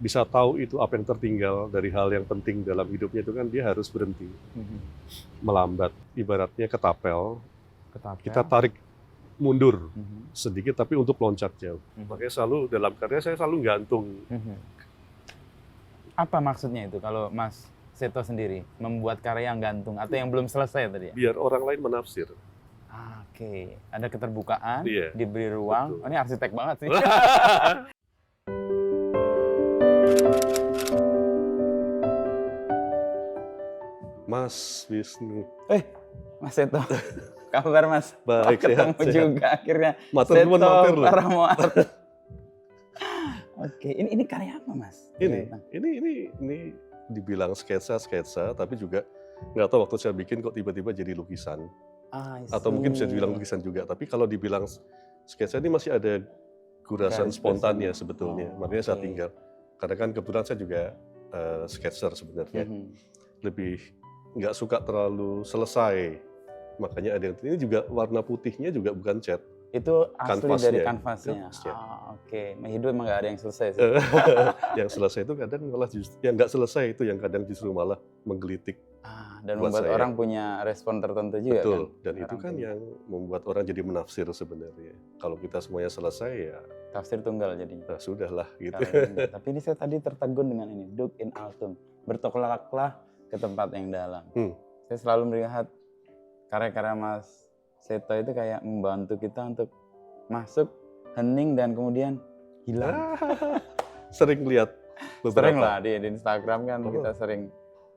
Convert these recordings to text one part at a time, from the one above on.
bisa tahu itu apa yang tertinggal dari hal yang penting dalam hidupnya itu kan dia harus berhenti, melambat. Ibaratnya ketapel, kita tarik mundur sedikit tapi untuk loncat jauh. Makanya selalu dalam karya saya selalu gantung. Apa maksudnya itu kalau Mas Seto sendiri membuat karya yang gantung atau yang belum selesai tadi ya? Biar orang lain menafsir. Oke, ada keterbukaan, Iya, diberi ruang. betul. Oh, ini arsitek banget sih. Mas Wisnu. Mas Seto, kabar Mas? Baik, Ketemu sehat. juga akhirnya. Matur nuwun Seto mampir loh. Karamo Art. Oke, ini karya apa Mas? Ini dibilang sketsa, tapi juga nggak tahu waktu saya bikin kok tiba-tiba jadi lukisan. Atau mungkin bisa dibilang lukisan juga. Tapi kalau dibilang sketsa ini masih ada gurasan Garis spontannya besarnya. sebetulnya. Oh, Makanya saya oke. tinggal. Karena kan kebetulan saya juga sketser sebenarnya. Lebih nggak suka terlalu selesai. Makanya ada yang ini juga warna putihnya juga bukan cat. Itu asli dari Kanvasnya. kanvasnya. Oke, hidup emang nggak ada yang selesai sih. Yang selesai itu kadang malah justru, yang nggak selesai itu yang kadang justru malah menggelitik. Dan buat membuat saya. orang punya respon tertentu juga Betul, kan. dan itu Orang kan punya yang membuat orang jadi menafsir sebenarnya. Kalau kita semuanya selesai ya tafsir tunggal jadinya. sudahlah gitu. Tapi ini saya tadi tertegun dengan ini, Duk in altum. Bertolaklah ke tempat yang dalam. Saya selalu melihat karya-karya Mas Seto itu kayak membantu kita untuk masuk, hening, dan kemudian hilang. Sering lihat beberapa. Sering lah di Instagram kan kita sering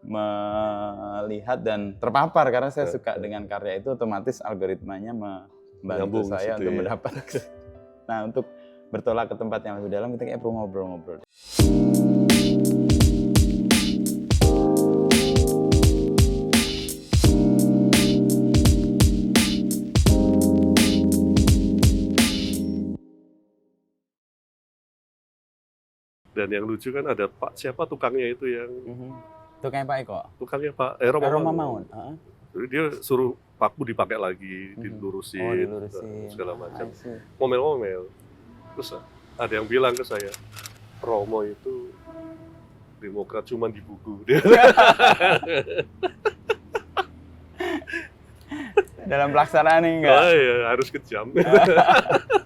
melihat dan terpapar karena saya suka dengan karya itu, otomatis algoritmanya membantu Nyambung saya situ untuk ya. mendapat. Nah, untuk bertolak ke tempat yang lebih dalam kita kayak perlu ngobrol-ngobrol. Dan yang lucu kan ada siapa tukangnya itu yang Tukangnya Pak Eko? tukangnya Pak Roma Roma Maun. Maun. Jadi dia suruh paku dipakai lagi, dilurusin, dilurusin. segala macam. I see. Ngomel-ngomel. Terus ada yang bilang ke saya, Romo itu Demokrat cuma di buku. Dalam pelaksanaan enggak? Oh iya, harus kejam.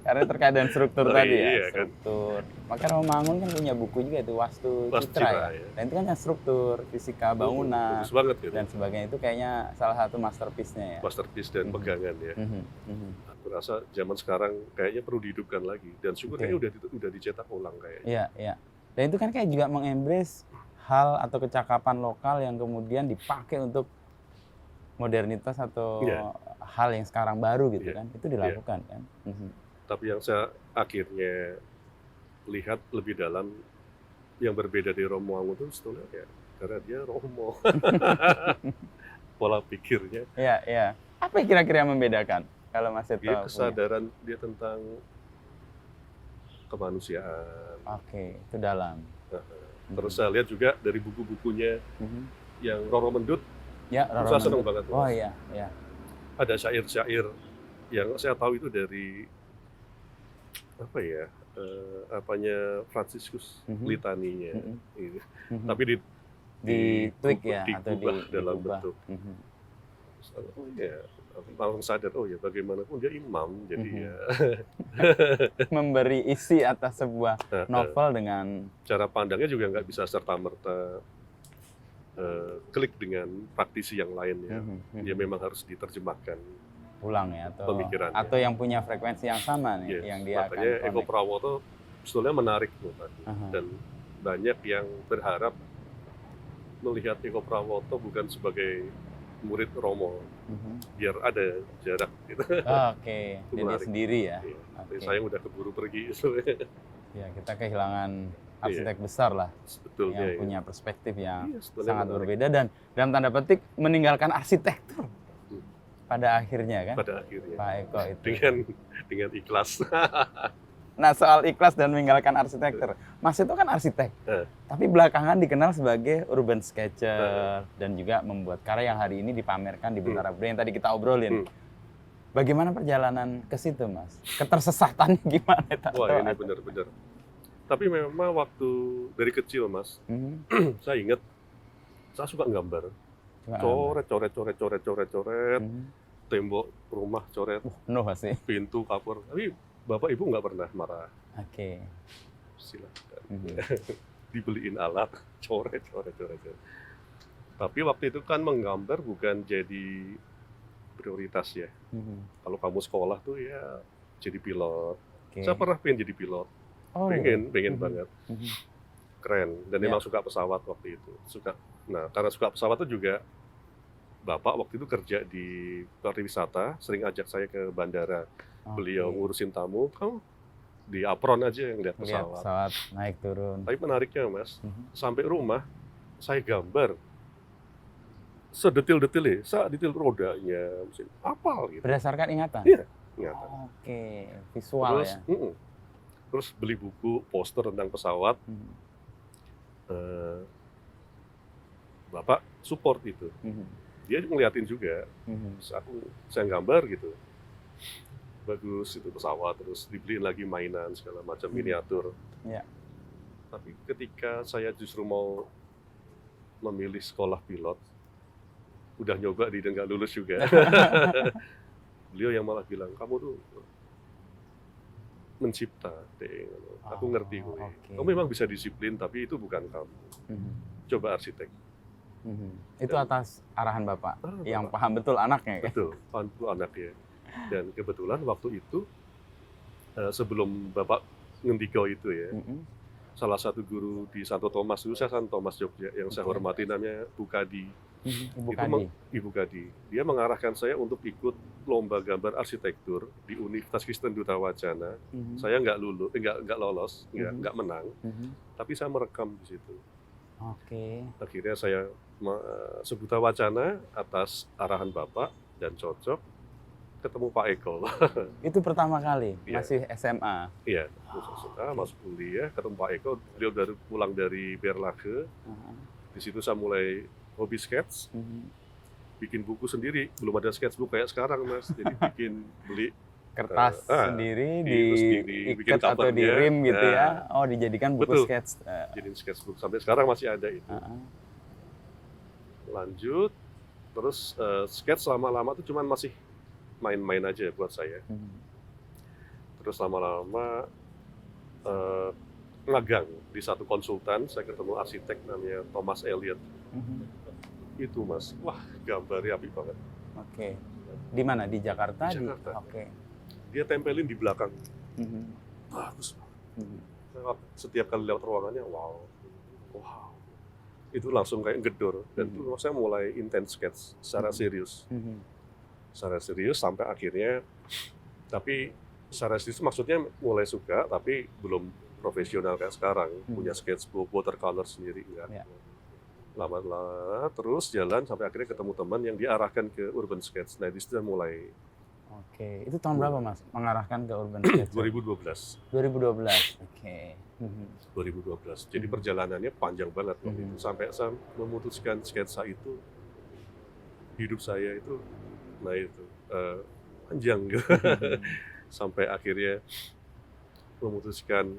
Karena terkait dengan struktur Oh, tadi iya, ya, kan. struktur. Maka Romangun kan punya buku juga itu Wastu Wastu Citra Citra, ya. ya. Dan itu kan yang struktur, fisika bangunan Bagus banget gitu. dan sebagainya, itu kayaknya salah satu masterpiece-nya ya. Masterpiece dan pegangan ya. Aku rasa zaman sekarang kayaknya perlu dihidupkan lagi dan syukur kayaknya udah dicetak ulang kayaknya. Iya, iya. Dan itu kan kayak juga mengembrace hal atau kecakapan lokal yang kemudian dipakai untuk modernitas atau hal yang sekarang baru gitu kan. Itu dilakukan kan. Tapi yang saya akhirnya lihat lebih dalam yang berbeda dari Romo Mangun itu sebetulnya ya karena dia Romo. Pola pikirnya. Iya, iya. Apa kira-kira yang membedakan kalau Mas Seto Dia punya? kesadaran dia tentang kemanusiaan. Oke, itu dalam. Terus saya lihat juga dari buku-bukunya yang Roro Mendut, Ya, saya senang banget. Oh iya, iya. Ada syair-syair yang saya tahu itu dari apa ya, apanya Franciscus Litaninya, gitu. Tapi di tweak ya atau digubah dalam digubah. bentuk. Oh ya, langsung sadar, oh ya bagaimanapun dia imam, jadi ya memberi isi atas sebuah novel dengan cara pandangnya juga nggak bisa serta-merta klik dengan praktisi yang lainnya. Dia memang harus diterjemahkan ulang ya, pemikirannya. atau yang punya frekuensi yang sama nih, yang dia makanya akan Eko Prawoto sebetulnya menarik tuh tadi. Dan banyak yang berharap melihat Eko Prawoto bukan sebagai murid Romo, biar ada jarak gitu. Oke, jadi sendiri ya. Iya. Saya udah keburu pergi. Ya, kita kehilangan arsitek besar lah, sebetulnya, yang punya perspektif yang menarik. sangat berbeda dan dalam tanda petik meninggalkan arsitektur pada akhirnya kan. Pada akhirnya. Pak Eko itu. Dengan ikhlas. Nah, soal ikhlas dan meninggalkan arsitektur, Mas itu kan arsitek, tapi belakangan dikenal sebagai urban sketcher dan juga membuat karya yang hari ini dipamerkan di Bintara Budaya yang tadi kita obrolin. Bagaimana perjalanan ke situ, Mas? Ketersesatannya gimana? Wah, ini benar-benar. Tapi memang waktu dari kecil Mas, saya ingat saya suka gambar. Coret, tembok rumah coret, penuh pasti. pintu kapur. Tapi bapak ibu nggak pernah marah. Oke. Silakan. Dibeliin alat, coret. Tapi waktu itu kan menggambar bukan jadi prioritas ya. Kalau kamu sekolah tuh ya jadi pilot. Saya pernah pengen jadi pilot. Pengen banget. Keren. Dan memang suka pesawat waktu itu. Nah, karena suka pesawat itu juga bapak waktu itu kerja di pariwisata, sering ajak saya ke bandara. Beliau ngurusin tamu, kamu di apron aja yang lihat pesawat. Pesawat naik turun. Tapi menariknya Mas, sampai rumah saya gambar sedetil-detilnya, detail rodanya, mesin, apal gitu. Berdasarkan ingatan? Iya, ingatan. Oke, visual Terus, ya. Terus beli buku, poster tentang pesawat. Bapak support itu. Dia ngeliatin juga. Saya gambar gitu. Bagus itu pesawat, terus dibeliin lagi mainan segala macam miniatur. Ya. Tapi ketika saya justru mau memilih sekolah pilot, udah nyoba dan nggak lulus juga. Beliau yang malah bilang, kamu tuh mencipta, deh. Aku ngerti gue. Kamu memang bisa disiplin, tapi itu bukan kamu. Coba arsitek. Itu atas arahan Bapak, yang paham betul anaknya. Betul, paham betul anaknya. Dan kebetulan waktu itu, sebelum Bapak ngendikau itu ya, salah satu guru di Santo Thomas dulu, saya Santo Thomas Jogja, yang saya hormati namanya Bu Kadi. Ibu Kadi. Dia mengarahkan saya untuk ikut lomba gambar arsitektur di Universitas Kristen Duta Wacana. Saya nggak lolos, nggak menang, tapi saya merekam di situ. Akhirnya saya sebuta wacana atas arahan Bapak dan cocok, ketemu Pak Eko. Itu pertama kali, masih SMA? Iya, masuk kuliah, ketemu Pak Eko, beliau baru pulang dari Berlage. Di situ saya mulai hobi sketch, bikin buku sendiri, belum ada sketchbook kayak sekarang Mas, jadi beli kertas sendiri, bikin diikat atau di rim gitu ya, dijadikan buku sketch. Jadiin sketchbook, sampai sekarang masih ada itu. Lanjut, terus sketch lama-lama tuh cuman masih main-main aja buat saya. Terus lama-lama ngagang di satu konsultan, saya ketemu arsitek namanya Thomas Elliot. Itu Mas, wah gambarnya apik banget. Di mana? Di Jakarta? Di Jakarta. Dia tempelin di belakang. Bagus banget. Setiap kali lewat ruangannya, wow. Itu langsung kayak gedor. Dan itu saya mulai intens sketch secara serius. Secara serius sampai akhirnya, tapi secara serius maksudnya mulai suka, tapi belum profesional kayak sekarang. Punya sketchbook, watercolor sendiri, enggak. Lama-lama terus jalan sampai akhirnya ketemu teman yang diarahkan ke urban sketch. Nah, di situ mulai. Itu tahun berapa Mas mengarahkan ke urban sketch? 2012. 2012. 2012. Jadi perjalanannya panjang banget waktu itu. Sampai saya memutuskan sketsa itu, hidup saya itu, panjang gitu. Sampai akhirnya memutuskan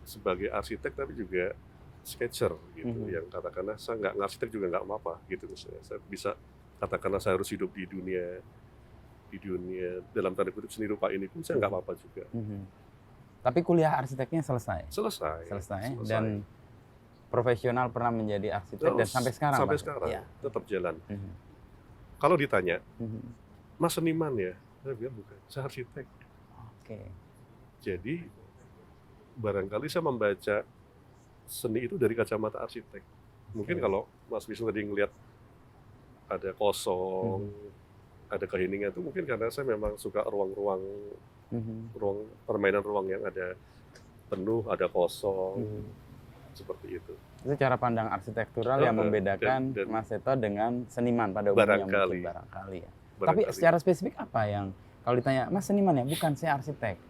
sebagai arsitek tapi juga sketcher gitu, yang katakanlah saya nggak arsitek juga nggak apa-apa gitu, misalnya saya bisa katakanlah saya harus hidup di dunia dalam tanda kutip seni rupa ini pun saya nggak apa-apa juga. Tapi kuliah arsiteknya selesai dan profesional pernah menjadi arsitek dan sampai sekarang tetap jalan. Kalau ditanya, Mas seniman ya? Saya bilang bukan, saya arsitek. Jadi barangkali saya membaca seni itu dari kacamata arsitek. Mungkin kalau Mas Wisnu tadi ngelihat ada kosong, ada keheningan, itu mungkin karena saya memang suka ruang permainan ruang yang ada penuh, ada kosong, seperti itu. Itu cara pandang arsitektural yang membedakan Mas Seto dengan seniman pada umumnya barangkali ya. Tapi secara spesifik apa yang kalau ditanya Mas seniman ya? Bukan, saya arsitek.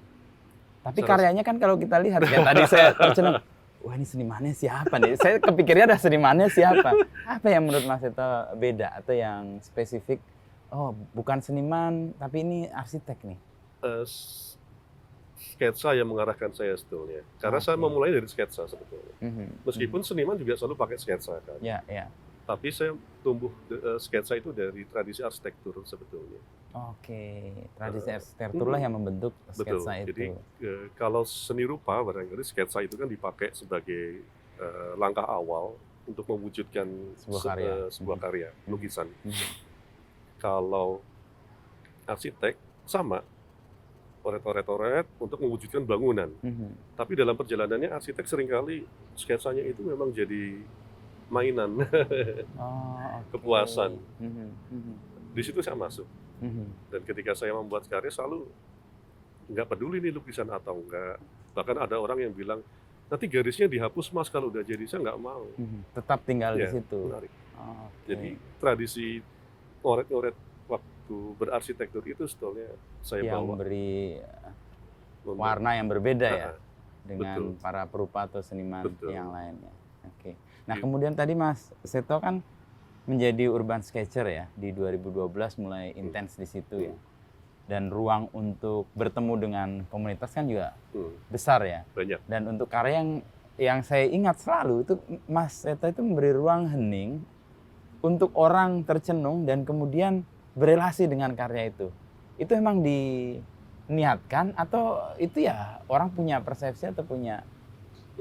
Tapi karyanya kan kalau kita lihat ya tadi saya tercengang, wah ini senimannya siapa nih? Saya kepikirnya ada senimannya siapa? Apa yang menurut Mas Seto beda atau yang spesifik? Oh, bukan seniman, tapi ini arsitek nih. sketsa yang mengarahkan saya sebetulnya. Karena saya memulai dari sketsa sebetulnya. Meskipun seniman juga selalu pakai sketsa kan. Ya, ya. Tapi saya tumbuh sketsa itu dari tradisi arsitektur sebetulnya. Oke, tradisi arsitektur lah yang membentuk sketsa itu. Jadi kalau seni rupa barangkali sketsa itu kan dipakai sebagai langkah awal untuk mewujudkan sebuah karya lukisan. Kalau arsitek sama oret untuk mewujudkan bangunan. Tapi dalam perjalanannya arsitek seringkali sketsanya itu memang jadi mainan, kepuasan. Di situ saya masuk. Dan ketika saya membuat karya selalu nggak peduli nih lukisan atau enggak. Bahkan ada orang yang bilang, nanti garisnya dihapus Mas kalau udah jadi. Saya nggak mau. Tetap tinggal di situ. Menarik. Jadi tradisi ngoret-ngoret waktu berarsitektur itu sebetulnya saya yang bawa. Memberi warna yang berbeda ya dengan para perupa atau seniman yang lainnya. Oke. Nah kemudian tadi Mas Seto kan menjadi urban sketcher ya di 2012 mulai intens di situ ya. Dan ruang untuk bertemu dengan komunitas kan juga besar ya. Banyak. Dan untuk karya yang saya ingat selalu itu Mas Seto itu memberi ruang hening untuk orang tercenung dan kemudian berelasi dengan karya itu. Itu memang diniatkan atau itu ya orang punya persepsi atau punya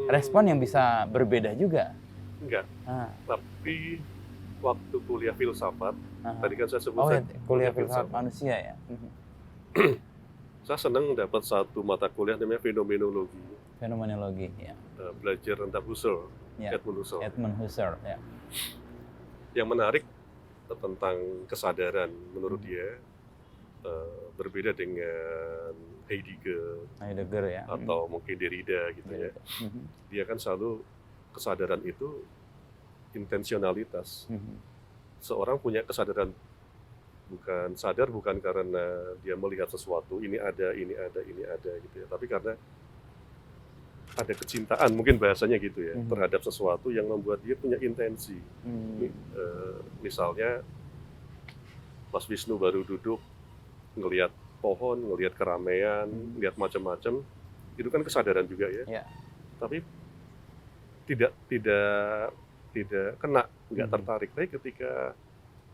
respon yang bisa berbeda juga? Enggak. Tapi waktu kuliah filsafat, tadi kan saya sebut kuliah filsafat manusia ya. Saya senang dapat satu mata kuliah namanya fenomenologi. Fenomenologi ya. Belajar tentang Husserl, Edmund Husserl. Edmund Husserl ya. Yang menarik tentang kesadaran menurut dia berbeda dengan Heidegger ya. Atau mungkin Derrida gitu ya. Dia kan selalu kesadaran itu intensionalitas. Seorang punya kesadaran bukan karena dia melihat sesuatu ini ada gitu ya, tapi karena ada kecintaan mungkin bahasanya gitu ya terhadap sesuatu yang membuat dia punya intensi. Misalnya Mas Wisnu baru duduk ngelihat pohon, ngelihat keramaian, ngelihat macam-macam, itu kan kesadaran juga ya. Tapi tidak kena, nggak tertarik. Tapi ketika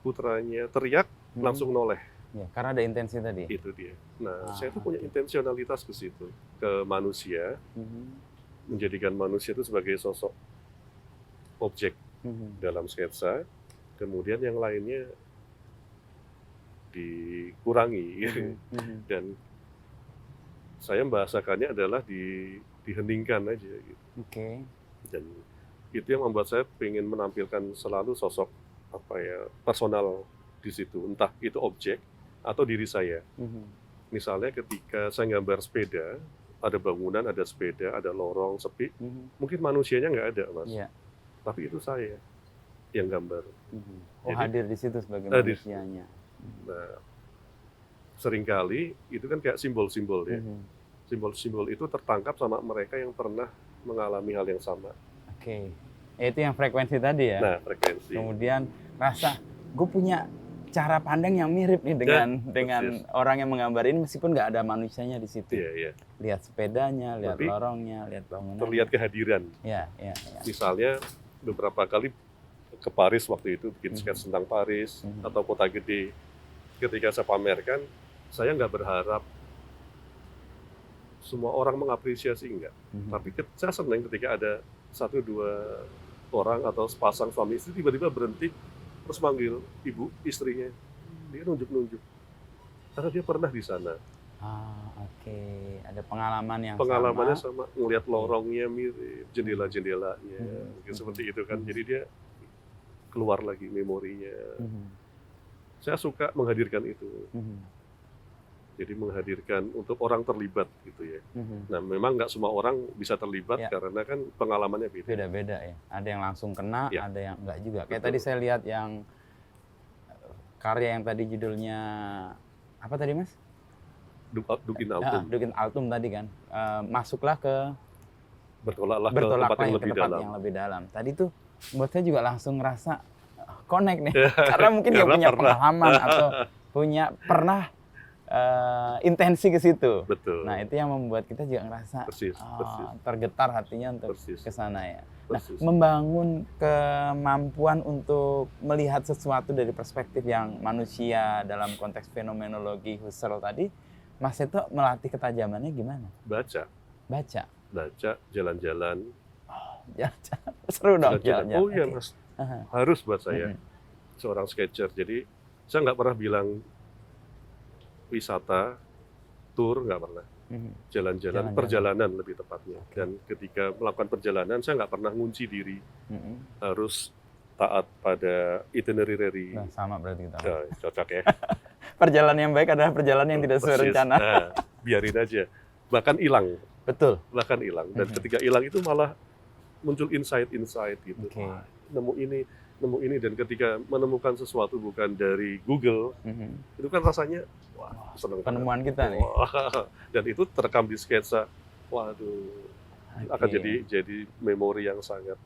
putranya teriak, langsung noleh. Ya, karena ada intensi tadi. Itu dia. Nah, saya tuh punya intensionalitas ke situ, ke manusia, menjadikan manusia itu sebagai sosok objek dalam sketsa, kemudian yang lainnya dikurangi, dan saya membahasakannya adalah diheningkan aja gitu. Dan itu yang membuat saya ingin menampilkan selalu sosok personal di situ, entah itu objek atau diri saya. Misalnya ketika saya gambar sepeda, ada bangunan, ada sepeda, ada lorong sepi, mungkin manusianya nggak ada Mas, tapi itu saya yang gambar. Jadi, hadir di situ sebagai manusianya. Nah, seringkali itu kan kayak simbol-simbol ya. Simbol-simbol itu tertangkap sama mereka yang pernah mengalami hal yang sama. Itu yang frekuensi tadi ya. Nah, frekuensi. Kemudian rasa gue punya cara pandang yang mirip nih dengan orang yang menggambar ini meskipun nggak ada manusianya di situ. Lihat sepedanya, lihat lorongnya, lihat bangunannya. Terlihat kehadiran. Misalnya beberapa kali ke Paris waktu itu bikin sketch tentang Paris atau kota gede. Ketika saya pamerkan, saya nggak berharap semua orang mengapresiasi, enggak. Tapi saya senang ketika ada 1-2 orang atau sepasang suami istri tiba-tiba berhenti terus manggil ibu istrinya, dia nunjuk-nunjuk karena dia pernah di sana. Ada pengalamannya sama, ngelihat lorongnya mirip, jendela-jendelanya mungkin seperti itu kan. Jadi dia keluar lagi memorinya. Saya suka menghadirkan itu. Jadi menghadirkan untuk orang terlibat gitu ya. Nah memang nggak semua orang bisa terlibat karena kan pengalamannya beda-beda ya. Ada yang langsung kena, ada yang enggak juga. Kayak tadi saya lihat yang karya yang tadi judulnya apa tadi Mas? Duk in Altum. Duk in Altum tadi kan. Masuklah ke bertolaklah ke tempat yang lebih dalam. Tadi tuh buat saya juga langsung ngerasa connect nih. Karena mungkin dia punya pengalaman atau pernah intensi ke situ. Betul. Nah, itu yang membuat kita juga ngerasa Persis. tergetar hatinya untuk Persis. ke sana ya. Persis. Nah, membangun kemampuan untuk melihat sesuatu dari perspektif yang manusia dalam konteks fenomenologi Husserl tadi, Mas Seto melatih ketajamannya gimana? Baca, jalan-jalan. Jalan-jalan. Seru dong jalan-jalan. Oh iya Mas, harus buat saya seorang sketcher. Jadi saya nggak pernah bilang wisata, tour, nggak pernah. Jalan-jalan, perjalanan lebih tepatnya. Dan ketika melakukan perjalanan, saya nggak pernah ngunci diri. Harus taat pada itinerary. Nah, sama berarti kita. Nah, cocok ya. Perjalanan yang baik adalah perjalanan yang tidak sesuai rencana. Nah, biarin aja. Bahkan hilang. Betul. Bahkan hilang. Dan ketika hilang itu malah muncul insight-insight gitu. Wah, nemu ini. Dan ketika menemukan sesuatu bukan dari Google, itu kan rasanya wah, seneng. Penemuan kita nih. Dan itu terekam di sketsa. Waduh, akan jadi memori yang sangat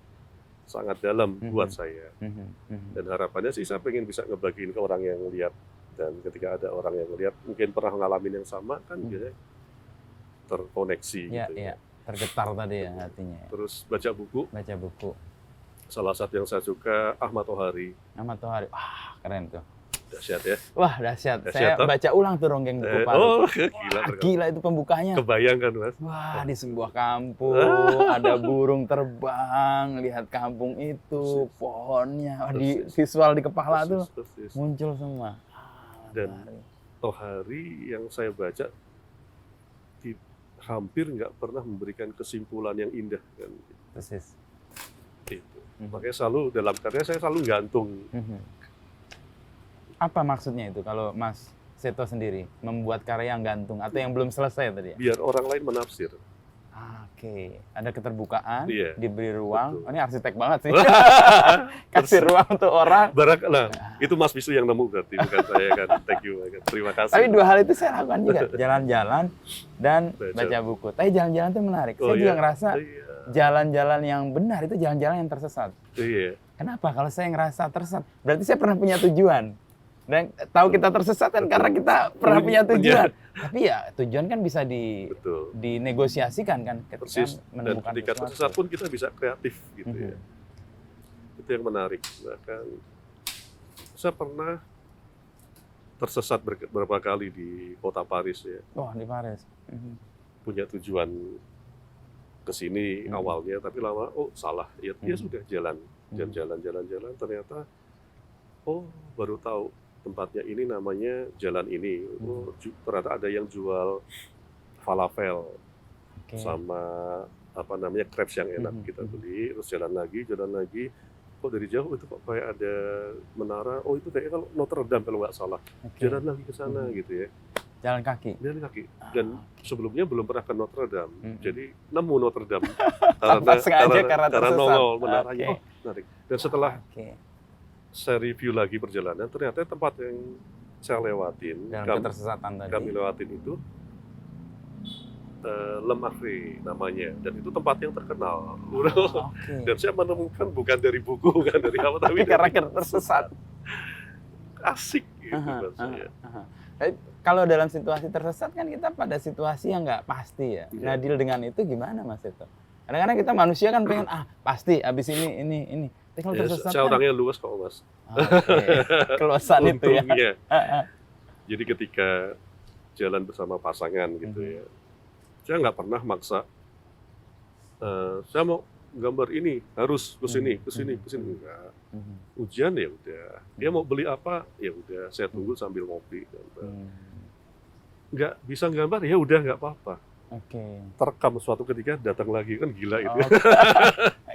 dalam buat saya. Dan harapannya sih saya pengen bisa ngebagiin ke orang yang lihat. Dan ketika ada orang yang lihat mungkin pernah ngalamin yang sama kan biasanya terkoneksi gitu ya. Tergetar tadi ya hatinya. Terus baca buku. Salah satu yang saya suka Ahmad Tohari. Wah, keren tuh. Dahsyat ya. Wah, dahsyat. Saya baca ulang tuh Ronggeng Buku Parit. Gila itu pembukaannya. Kebayang kan, Mas? Wah, di sebuah kampung ada burung terbang, lihat kampung itu, pohonnya, di visual di kepala tuh muncul semua. Dan Tohari yang saya baca hampir nggak pernah memberikan kesimpulan yang indah kan. Persis. Itu. Makanya selalu dalam karya saya selalu gantung. Apa maksudnya itu kalau Mas Seto sendiri membuat karya yang gantung atau yang belum selesai tadi ya? Biar orang lain menafsir. Oke, ada keterbukaan, Iya, diberi ruang. betul. Oh, ini arsitek banget sih. Kasih ruang untuk orang. Itu Mas Bisu yang nemu berarti, bukan saya kan. Thank you, terima kasih. Tapi dua hal itu saya lakukan juga, jalan-jalan dan baca buku. Tapi jalan-jalan itu menarik. Saya juga ngerasa jalan-jalan yang benar itu jalan-jalan yang tersesat. Iya. Kenapa? Kalau saya ngerasa tersesat, berarti saya pernah punya tujuan. Dan tahu kita tersesat kan karena kita pernah punya tujuan. Tapi ya tujuan kan bisa dinegosiasikan kan ketika menemukan. Dan ketika tersesat pun kita bisa kreatif gitu ya. Itu yang menarik. Bahkan saya pernah tersesat beberapa kali di kota Paris ya. Oh, di Paris. Punya tujuan ke sini awalnya, tapi lama salah. Ya sudah jalan ternyata baru tahu tempatnya ini namanya jalan ini. Ternyata ada yang jual falafel sama crepes yang enak. Kita beli, terus jalan lagi. Kok dari jauh itu kok kayak ada menara. Oh, itu kayaknya kalau Notre Dame kalau nggak salah. Jalan lagi ke sana gitu ya. Jalan kaki. Dan sebelumnya belum pernah ke Notre Dame. Jadi nemu Notre Dame karena nongol menaranya. Menarik. Dan setelah saya review lagi perjalanan, ternyata tempat yang saya lewatin, kami lewatin itu Le Marais namanya, dan itu tempat yang terkenal. Dan saya menemukan bukan dari buku, bukan dari apa, tapi karena tersesat. Asik gitu saya. Kalau dalam situasi tersesat kan kita pada situasi yang nggak pasti ya. Ngadil dengan itu gimana Mas Seto? Kadang-kadang kita manusia kan pengen pasti abis ini. Kalau tersesat saya orangnya luas kok Mas. Keluasan itu ya. Jadi ketika jalan bersama pasangan gitu ya, saya nggak pernah maksa. Saya mau gambar ini harus kesini. Enggak. Ujian ya udah. Dia mau beli apa ya udah. Saya tunggu sambil ngopi. Nggak bisa gambar ya udah nggak apa-apa. Terekam suatu ketika datang lagi kan gila itu.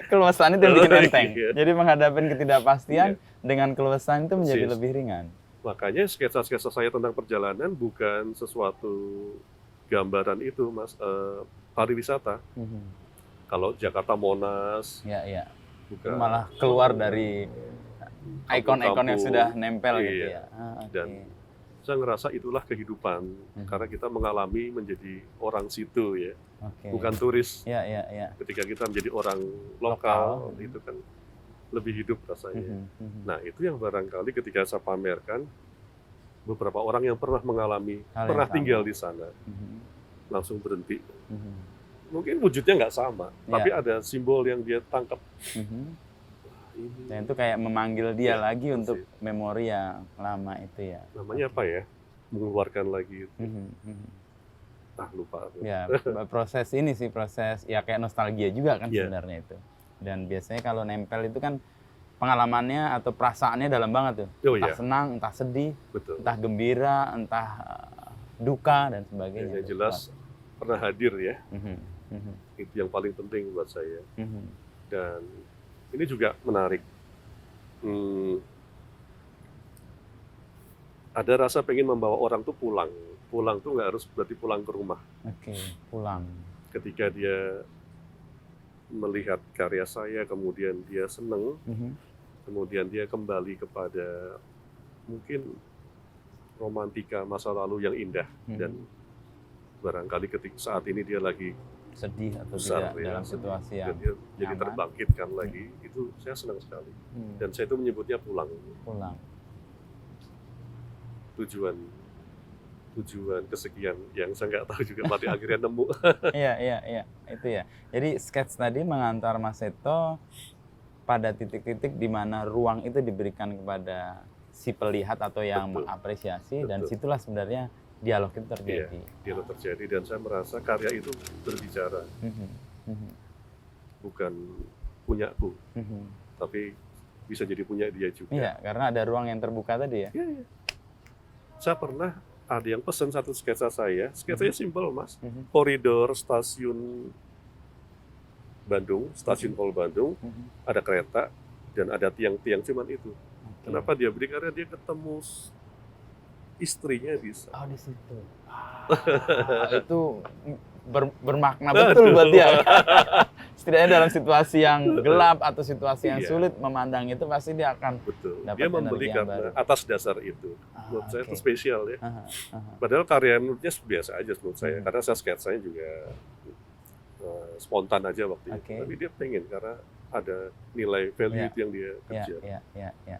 Keluasan itu yang bikin enteng. Jadi menghadapi ketidakpastian dengan keluasan itu menjadi lebih ringan. Makanya sketsa-sketsa saya tentang perjalanan bukan sesuatu gambaran itu Mas, pariwisata. Kalau Jakarta Monas, bukan. Malah keluar dari ikon-ikon yang sudah nempel gitu ya. Dan saya ngerasa itulah kehidupan, karena kita mengalami menjadi orang situ ya, bukan turis. Ketika kita menjadi orang lokal, itu kan lebih hidup rasanya. Nah itu yang barangkali ketika saya pamerkan, beberapa orang yang pernah mengalami, Hal yang pernah sama. tinggal di sana, langsung berhenti. Mungkin wujudnya nggak sama, tapi ada simbol yang dia tangkap. Ini Dan itu kayak memanggil dia Ya, lagi betul untuk sih. memori yang lama itu ya. namanya apa ya? Mengeluarkan lagi. Lupa. Ya, proses ini sih, proses ya kayak nostalgia juga kan Iya. sebenarnya itu. Dan biasanya kalau nempel itu kan pengalamannya atau perasaannya dalam banget tuh. Oh Entah iya, senang, entah sedih, betul. entah gembira, entah duka dan sebagainya. Yang jelas pernah hadir ya. Mhm, mhm, Itu yang paling penting buat saya. mhm. Dan ini juga menarik. Ada rasa pengen membawa orang tuh pulang. Pulang tuh nggak harus berarti pulang ke rumah. Oke, pulang. Ketika dia melihat karya saya, kemudian dia seneng, kemudian dia kembali kepada mungkin romantika masa lalu yang indah, dan barangkali ketika saat ini dia lagi Sedih atau besar tidak ya, dalam situasi dan yang dia jadi nyaman. terbangkitkan lagi, itu saya senang sekali. Dan saya itu menyebutnya pulang. Pulang. Tujuan kesekian yang saya nggak tahu juga, mati akhirnya nemu. Iya, itu ya. Jadi sketch tadi mengantar Mas Seto pada titik-titik di mana ruang itu diberikan kepada si pelihat atau yang Betul. mengapresiasi, dan Betul. situlah sebenarnya dialog itu terjadi. Dialog terjadi, dan saya merasa karya itu berbicara, bukan punyaku, tapi bisa jadi punya dia juga. Iya, karena ada ruang yang terbuka tadi ya. Iya. Saya pernah ada yang pesan satu sketsa saya. Sketsanya simpel, Mas. Koridor stasiun Bandung, stasiun Tol Bandung, ada kereta dan ada tiang-tiang, cuman itu. Kenapa dia beri? Karena dia ketemu istrinya di sana. Oh, di situ. Itu bermakna betul buat dia. Setidaknya dalam situasi yang gelap atau situasi yang sulit, memandang itu pasti dia akan Betul. dapat Dia membeli energi yang karena baru. atas dasar itu. Menurut saya itu Oke. spesial ya. Padahal karya menurutnya biasa aja menurut saya, karena saya sketsanya juga spontan aja waktu itu. Oke. Tapi dia pengen karena ada nilai value itu yang dia kerja. Ya.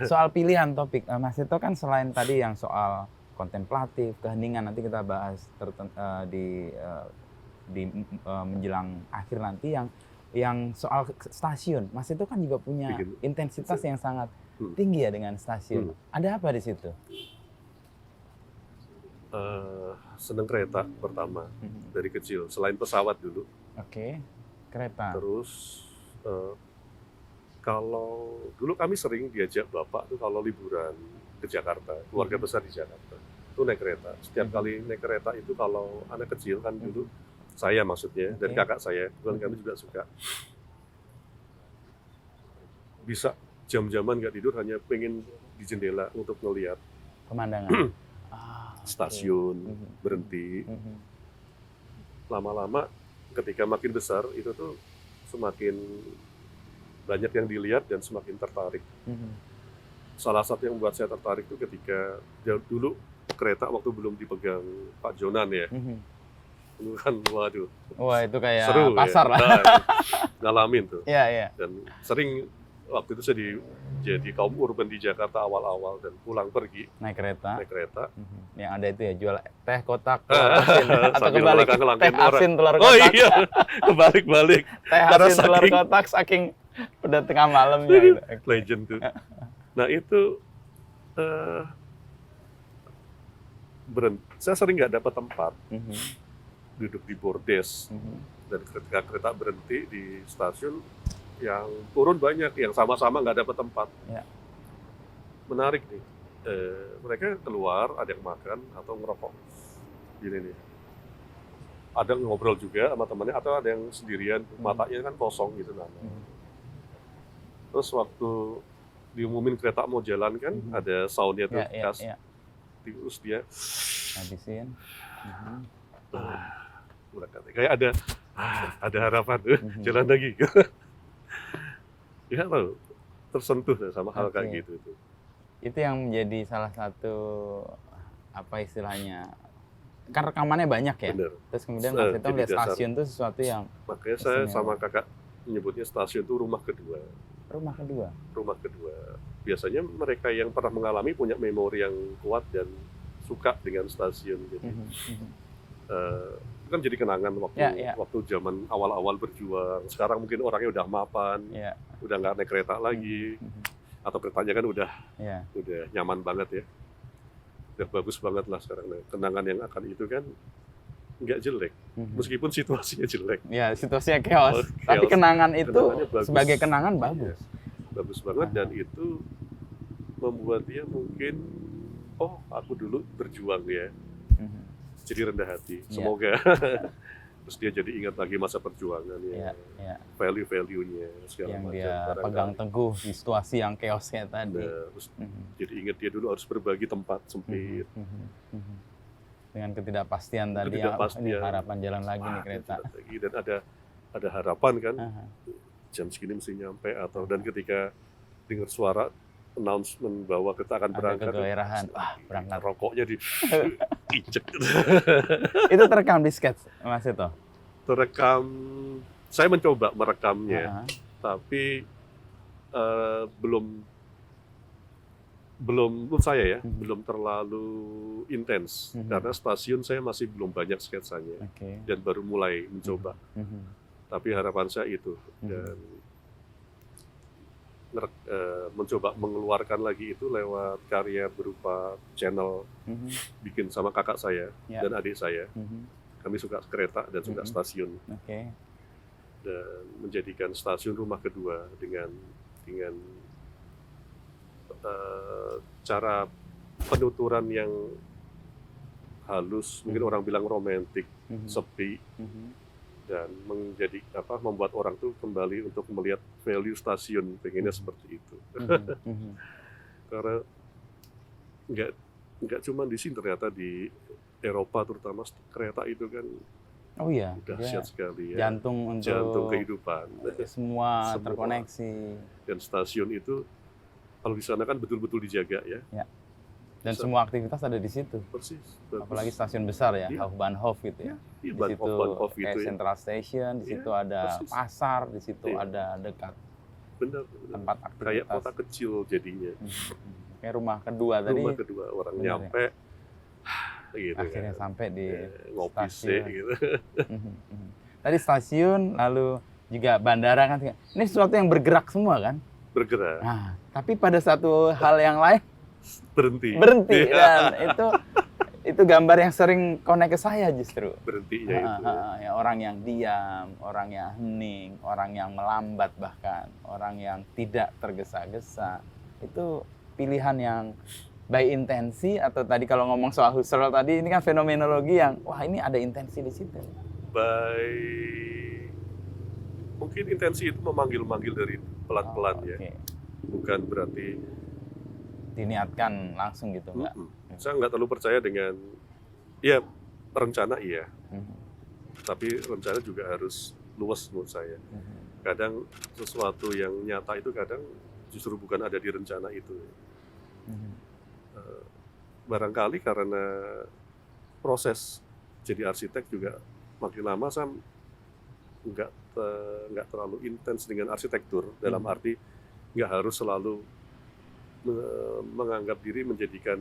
Soal pilihan topik, Mas Seto kan selain tadi yang soal kontemplatif, keheningan, nanti kita bahas di menjelang akhir nanti, yang soal stasiun. Mas Seto kan juga punya intensitas yang sangat tinggi ya dengan stasiun. Ada apa di situ? Seneng kereta pertama dari kecil, selain pesawat dulu. Oke, kereta. Terus kalau dulu kami sering diajak bapak tuh kalau liburan ke Jakarta, keluarga besar di Jakarta, itu naik kereta. Setiap kali naik kereta itu kalau anak kecil kan dulu, saya maksudnya, dan kakak saya, kami juga suka. Bisa jam-jaman nggak tidur, hanya pengen di jendela untuk ngelihat Pemandangan. stasiun, berhenti. Lama-lama ketika makin besar, itu tuh semakin banyak yang dilihat dan semakin tertarik. Salah satu yang membuat saya tertarik itu ketika dulu kereta waktu belum dipegang Pak Jonan ya. Itu kan waduh. Wah, itu kayak seru pasar ya. lah. Nah, ngalamin tuh. Iya. Dan sering waktu itu saya jadi kaum urban di Jakarta awal-awal dan pulang pergi Naik kereta. Yang ada itu ya, jual teh kotak telur asin atau Sambil kebalik, ngelangkain teh asin telur kotak. Oh iya, kebalik-balik. Teh Karena asin telur saking- kotak saking udah tengah malamnya gitu. Oke. Legend tuh. Nah itu saya sering nggak dapat tempat, duduk di bordes, dan ketika kereta berhenti di stasiun, yang turun banyak, yang sama-sama nggak dapat tempat. Ya. Menarik nih, mereka keluar, ada yang makan atau ngerokok, gini nih. Ada yang ngobrol juga sama temannya, atau ada yang sendirian, matanya kan kosong gitu. Terus waktu diumumin kereta mau jalan kan, ada soundnya tuh, Ya. terus dia Habisin. kayak ada harapan tuh, jalan lagi. Ya tahu, tersentuh sama hal kayak gitu tuh. Itu yang menjadi salah satu apa istilahnya, kan rekamannya banyak ya. Bener. Terus kemudian Mas Seto Jadi melihat dasar. stasiun itu sesuatu yang Makanya saya istimewa. sama kakak menyebutnya stasiun itu rumah kedua. Rumah kedua. Rumah kedua. Biasanya mereka yang pernah mengalami punya memori yang kuat dan suka dengan stasiun gitu. Itu kan jadi kenangan waktu zaman awal-awal berjuang. Sekarang mungkin orangnya udah mapan, udah nggak naik kereta lagi, atau keretanya kan udah nyaman banget ya, udah bagus banget lah sekarang. Nah, kenangan yang akan itu kan nggak jelek, meskipun situasinya jelek. Ya, situasinya chaos. Tapi kenangan itu sebagai kenangan bagus. Bagus banget, dan itu membuat dia mungkin, oh aku dulu berjuang ya. Jadi rendah hati, semoga terus dia jadi ingat lagi masa perjuangannya, value-value-nya segala yang macam. Dia pegang teguh di situasi yang chaosnya tadi. Terus jadi ingat dia dulu harus berbagi tempat sempit. Dengan ketidakpastian tadi, ini harapan jalan lagi nih kereta. Dan ada harapan kan, jam segini mesti nyampe, atau dan ketika dengar suara announcement bahwa kita akan berangkat, ada kegairahan, berangkat, rokoknya diinjek. Itu terekam di sketch, Mas Seto? Terekam, saya mencoba merekamnya, tapi belum menurut saya ya, belum terlalu intens, karena stasiun saya masih belum banyak sketsanya, dan baru mulai mencoba. Tapi harapan saya itu, dan mencoba mengeluarkan lagi itu lewat karya berupa channel, bikin sama kakak saya dan adik saya. Kami suka kereta dan suka stasiun, dan menjadikan stasiun rumah kedua dengan cara penuturan yang halus, mungkin orang bilang romantis, sepi, dan membuat orang tuh kembali untuk melihat value stasiun, pengennya seperti itu. Karena nggak cuma di sini, ternyata di Eropa terutama kereta itu kan dahsyat sekali ya, jantung kehidupan, semua terkoneksi. Dan stasiun itu kalau di sana kan betul-betul dijaga ya. Dan semua aktivitas ada di situ. Persis. Apalagi stasiun besar ya, Hauptbahnhof gitu ya. Di situ kayak Central Station, di situ ada pasar, di situ ada dekat tempat aktivitas. Kayak kota kecil jadinya. Kayak rumah kedua tadi. Rumah kedua, orang nyampe, gitu akhirnya kan sampai di ngopi stasiun. Gitu. Tadi stasiun, lalu juga bandara kan. Ini sesuatu yang bergerak semua kan? Bergerak. Nah, tapi pada satu hal yang lain berhenti. Dan itu gambar yang sering connect ke saya justru. Berhentinya itu. Ya, orang yang diam, orang yang hening, orang yang melambat, bahkan orang yang tidak tergesa-gesa. Itu pilihan yang by intensi, atau tadi kalau ngomong soal Husserl tadi, ini kan fenomenologi yang wah ini ada intensi di situ. Mungkin intensi itu memanggil-manggil dari pelan-pelan ya. Bukan berarti diniatkan langsung gitu, enggak? Saya nggak terlalu percaya dengan, ya rencana iya, tapi rencana juga harus luas menurut saya. Kadang sesuatu yang nyata itu kadang justru bukan ada di rencana itu. Barangkali karena proses jadi arsitek juga makin lama saya nggak terlalu intens dengan arsitektur, dalam arti nggak harus selalu menganggap diri menjadikan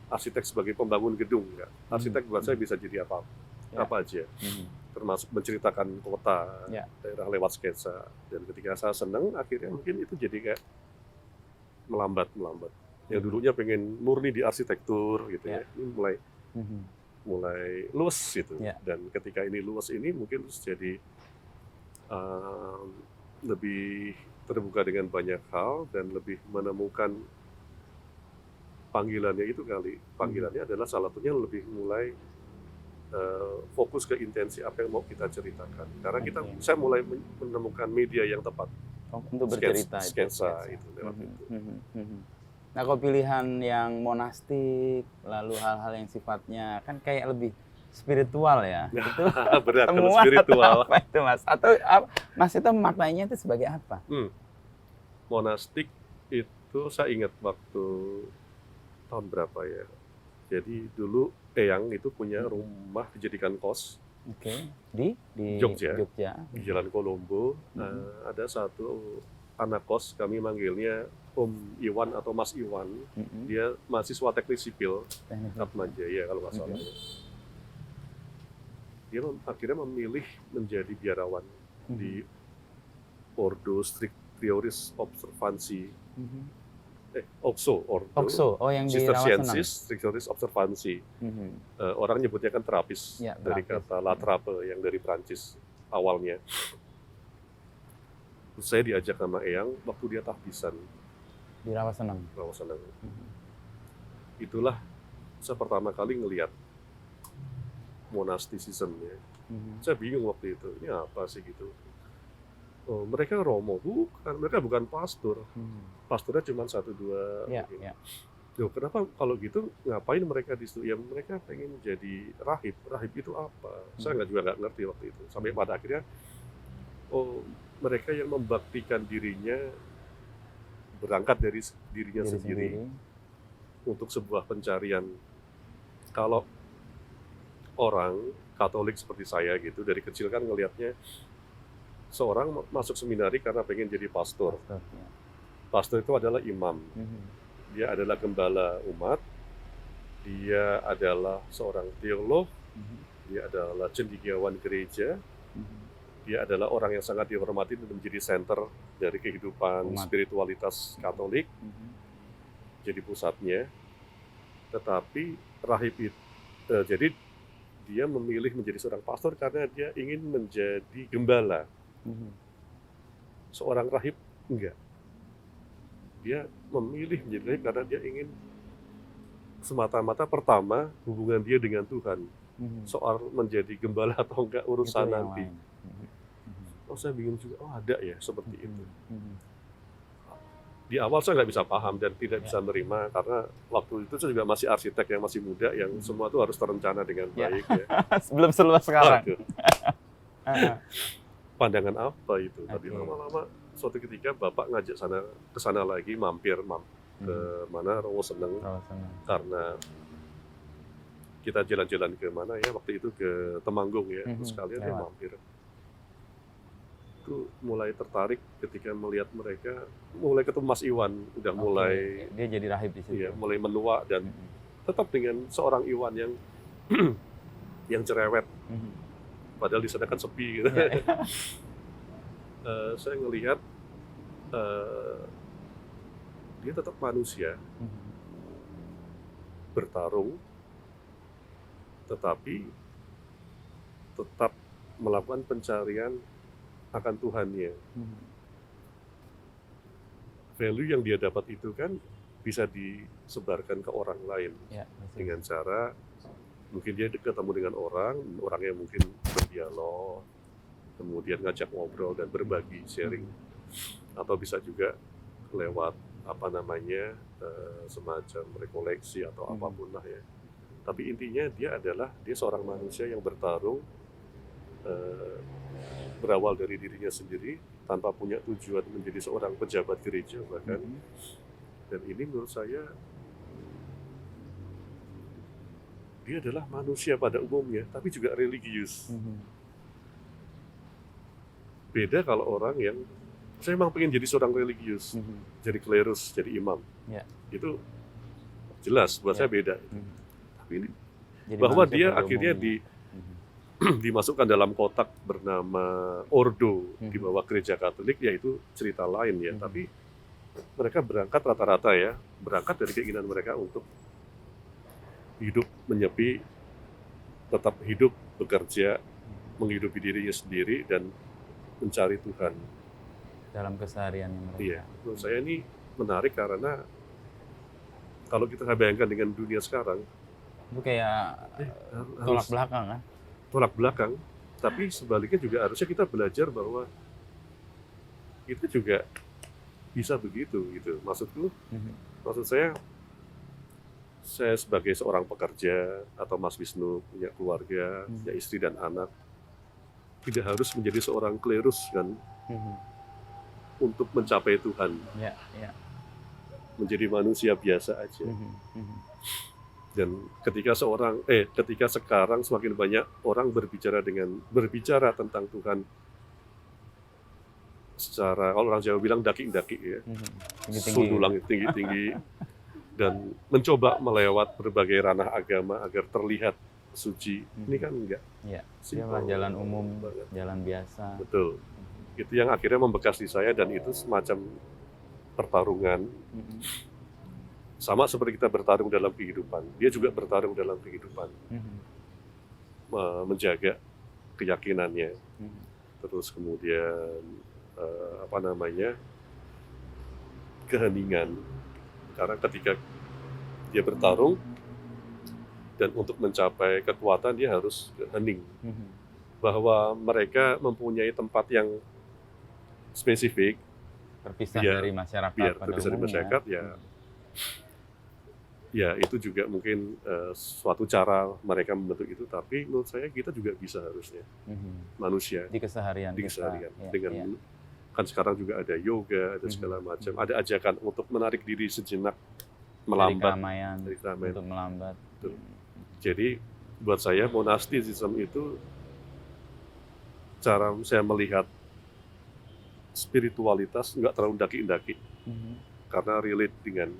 arsitek sebagai pembangun gedung. Enggak. Arsitek buat saya bisa jadi apa aja, termasuk menceritakan kota, daerah lewat sketsa. Dan ketika saya senang, akhirnya mungkin itu jadi kayak melambat. Yang dulunya pengen murni di arsitektur gitu ya, ini mulai luas gitu. Dan ketika ini luas ini mungkin jadi lebih terbuka dengan banyak hal dan lebih menemukan panggilannya itu kali. Panggilannya adalah salah satunya lebih mulai fokus ke intensi apa yang mau kita ceritakan. Karena saya mulai menemukan media yang tepat untuk bercerita, sketsa itu lewat itu. Nah, kalau pilihan yang monastik, lalu hal-hal yang sifatnya kan kayak lebih spiritual ya. Itu berat kalau spiritual. Apa itu Mas? Atau Mas itu maknanya itu sebagai apa? Monastik itu saya ingat waktu tahun berapa ya. Jadi dulu Eyang itu punya rumah dijadikan kos. Di Jogja. Di Jalan Kolombo. Ada satu anak kos, kami manggilnya Om Iwan atau Mas Iwan. Dia mahasiswa teknik sipil Atmajaya kalau nggak salah. Dia akhirnya memilih menjadi biarawan di Ordo Strictioris Observansi. OXO, yang di Cisterciensis Strictioris Observansi. Orang nyebutnya kan terapis, ya, dari kata La Trappe yang dari Prancis awalnya. Terus saya diajak sama Eyang waktu dia tahbisan di Rawaseneng. Itulah saya pertama kali ngelihat monasticism ya. Saya bingung waktu itu, ini apa sih gitu. Oh, mereka romo, bukan, mereka bukan pastor. Pastornya cuma 1-2. Loh, kenapa kalau gitu ngapain mereka di situ? Ya mereka pengen jadi rahib. Rahib itu apa? Saya juga nggak ngerti waktu itu. Sampai pada akhirnya, oh mereka yang membaktikan dirinya berangkat dari dirinya sendiri untuk sebuah pencarian. Kalau orang Katolik seperti saya gitu, dari kecil kan ngelihatnya seorang masuk seminari karena pengen jadi pastor. Pastor itu adalah imam. Dia adalah gembala umat. Dia adalah seorang teolog. Dia adalah cendekiawan gereja. Dia adalah orang yang sangat dihormati dan menjadi center dari kehidupan spiritualitas Katolik. Jadi pusatnya. Tetapi rahib itu, jadi dia memilih menjadi seorang pastor karena dia ingin menjadi gembala. Seorang rahib enggak. Dia memilih menjadi rahib karena dia ingin semata-mata pertama hubungan dia dengan Tuhan. Soal menjadi gembala atau enggak urusan nanti. Oh saya bingung juga, oh ada ya seperti itu. Di awal saya nggak bisa paham dan tidak bisa menerima karena waktu itu saya juga masih arsitek yang masih muda yang semua itu harus terencana dengan baik ya. Belum seluas sekarang. Pandangan apa itu? Tapi lama-lama suatu ketika Bapak ngajak ke sana lagi mampir ke mana Rawaseneng karena kita jalan-jalan ke mana ya waktu itu ke Temanggung ya, terus sekalian dia mampir. Itu mulai tertarik ketika melihat mereka, mulai ketemu Mas Iwan, udah mulai dia jadi rahib di situ. Iya, mulai menua dan tetap dengan seorang Iwan yang yang cerewet. Padahal di sana kan sepi gitu. Saya ngelihat dia tetap manusia, bertarung, tetapi tetap melakukan pencarian akan Tuhannya. Value yang dia dapat itu kan bisa disebarkan ke orang lain dengan cara mungkin dia ketemu dengan orang yang mungkin berdialog, kemudian ngajak ngobrol dan berbagi, sharing, atau bisa juga lewat semacam rekoleksi atau apapun lah ya. Tapi intinya dia seorang manusia yang bertarung, berawal dari dirinya sendiri tanpa punya tujuan menjadi seorang pejabat gereja bahkan. Dan ini menurut saya dia adalah manusia pada umumnya, tapi juga religius. Beda kalau orang yang, saya memang pengen jadi seorang religius, jadi klerus, jadi imam. Itu jelas buat saya beda. Tapi ini, bahwa dia akhirnya dimasukkan dalam kotak bernama Ordo di bawah gereja Katolik, yaitu cerita lain ya. Tapi mereka berangkat rata-rata ya, berangkat dari keinginan mereka untuk hidup menyepi, tetap hidup, bekerja, menghidupi dirinya sendiri, dan mencari Tuhan. Dalam kesehariannya mereka. Iya, menurut saya ini menarik karena kalau kita bayangkan dengan dunia sekarang, itu kayak tolak belakang kan? Tolak belakang, tapi sebaliknya juga harusnya kita belajar bahwa kita juga bisa begitu gitu. Maksud saya sebagai seorang pekerja atau Mas Wisnu punya keluarga, punya istri dan anak, tidak harus menjadi seorang klerus kan untuk mencapai Tuhan. Menjadi manusia biasa aja. Dan ketika sekarang semakin banyak orang berbicara tentang Tuhan secara, kalau orang Jawa bilang daki-daki ya, sudulang tinggi-tinggi, dan mencoba melewat berbagai ranah agama agar terlihat suci. Ini kan enggak. Iya, jalan umum, jalan biasa. Betul. Itu yang akhirnya membekas di saya, dan itu semacam pertarungan. Sama seperti kita bertarung dalam kehidupan, dia juga bertarung dalam kehidupan. Menjaga keyakinannya. Terus kemudian keheningan. Karena ketika dia bertarung dan untuk mencapai kekuatan dia harus hening. Bahwa mereka mempunyai tempat yang spesifik, terpisah dari masyarakat. Biar terpisah dari masyarakat ya itu juga mungkin suatu cara mereka membentuk itu. Tapi menurut saya kita juga bisa harusnya manusia di keseharian dengan kan sekarang juga ada yoga, ada segala macam, ada ajakan untuk menarik diri sejenak, melambat dari keramaian untuk melambat. Jadi buat saya monasticism itu cara saya melihat spiritualitas nggak terlalu daki-daki, karena relate dengan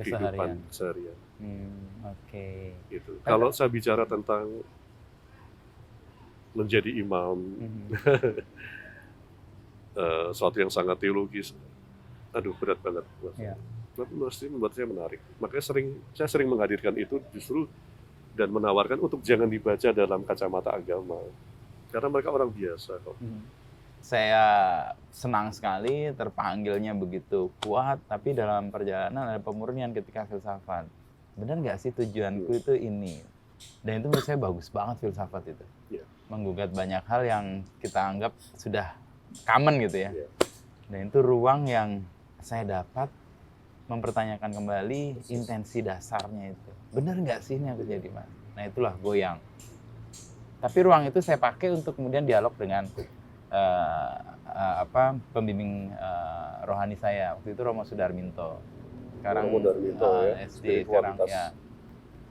kehidupan seharian. Gitu. Kalau saya bicara tentang menjadi imam, suatu yang sangat teologis, aduh berat banget. Tapi mesti membuat saya menarik. Makanya saya sering menghadirkan itu justru dan menawarkan untuk jangan dibaca dalam kacamata agama, karena mereka orang biasa kok. Saya senang sekali terpanggilnya begitu kuat, tapi dalam perjalanan ada pemurnian ketika filsafat. Benar nggak sih tujuanku itu ini? Dan itu menurut saya bagus banget filsafat itu. Menggugat banyak hal yang kita anggap sudah common gitu ya. Dan itu ruang yang saya dapat mempertanyakan kembali intensi dasarnya itu. Benar nggak sih ini yang terjadi, Mas? Nah itulah goyang. Tapi ruang itu saya pakai untuk kemudian dialog dengan pembimbing rohani saya. Waktu itu Romo Sudarminto. Sekarang SD sekarang ya.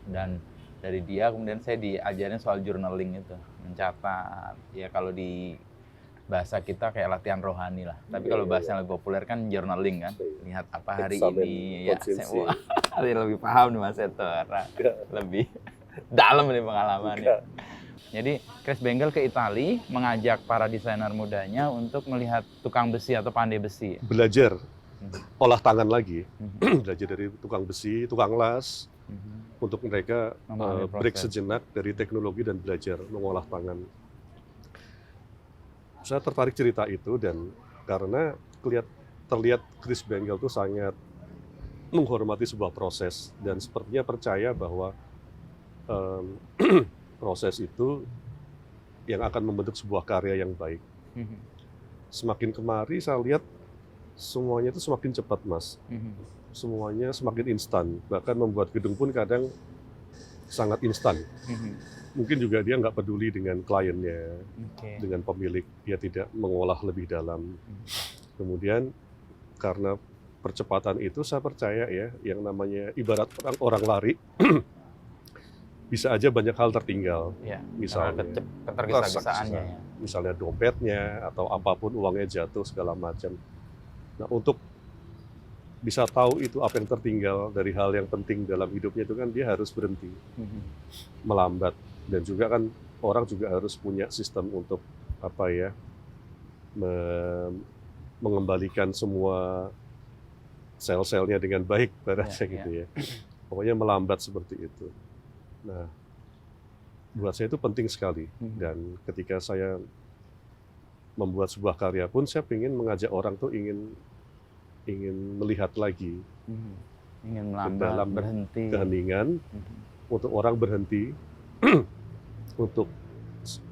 Dan dari dia kemudian saya diajarin soal journaling itu, mencatat. Ya kalau di bahasa kita kayak latihan rohani lah. Tapi kalau bahasa yang lebih populer kan journaling kan. Lihat apa hari ini ya. Saya lebih paham nih Mas Seto. Lebih dalam nih pengalamannya. Jadi Chris Bengel ke Italia mengajak para desainer mudanya untuk melihat tukang besi atau pandai besi. Belajar olah tangan lagi, belajar dari tukang besi, tukang las, untuk mereka break sejenak dari teknologi dan belajar mengolah tangan. Saya tertarik cerita itu dan karena terlihat Chris Bengel itu sangat menghormati sebuah proses dan sepertinya percaya bahwa proses itu yang akan membentuk sebuah karya yang baik. Semakin kemari saya lihat semuanya itu semakin cepat, Mas. Semuanya semakin instan. Bahkan membuat gedung pun kadang sangat instan. Mungkin juga dia nggak peduli dengan kliennya, dengan pemilik. Dia tidak mengolah lebih dalam. Kemudian karena percepatan itu saya percaya ya, yang namanya ibarat orang lari, bisa aja banyak hal tertinggal, misalnya ketergesa-gesaannya, misalnya dompetnya atau apapun uangnya jatuh segala macam. Nah untuk bisa tahu itu apa yang tertinggal dari hal yang penting dalam hidupnya itu kan dia harus berhenti, melambat, dan juga kan orang juga harus punya sistem untuk mengembalikan semua sel-selnya dengan baik, barangnya gitu ya. Pokoknya melambat seperti itu. Nah, buat saya itu penting sekali. Dan ketika saya membuat sebuah karya pun, saya ingin mengajak orang tuh ingin melihat lagi, ingin melambat, berhenti, keheningan, untuk orang berhenti, untuk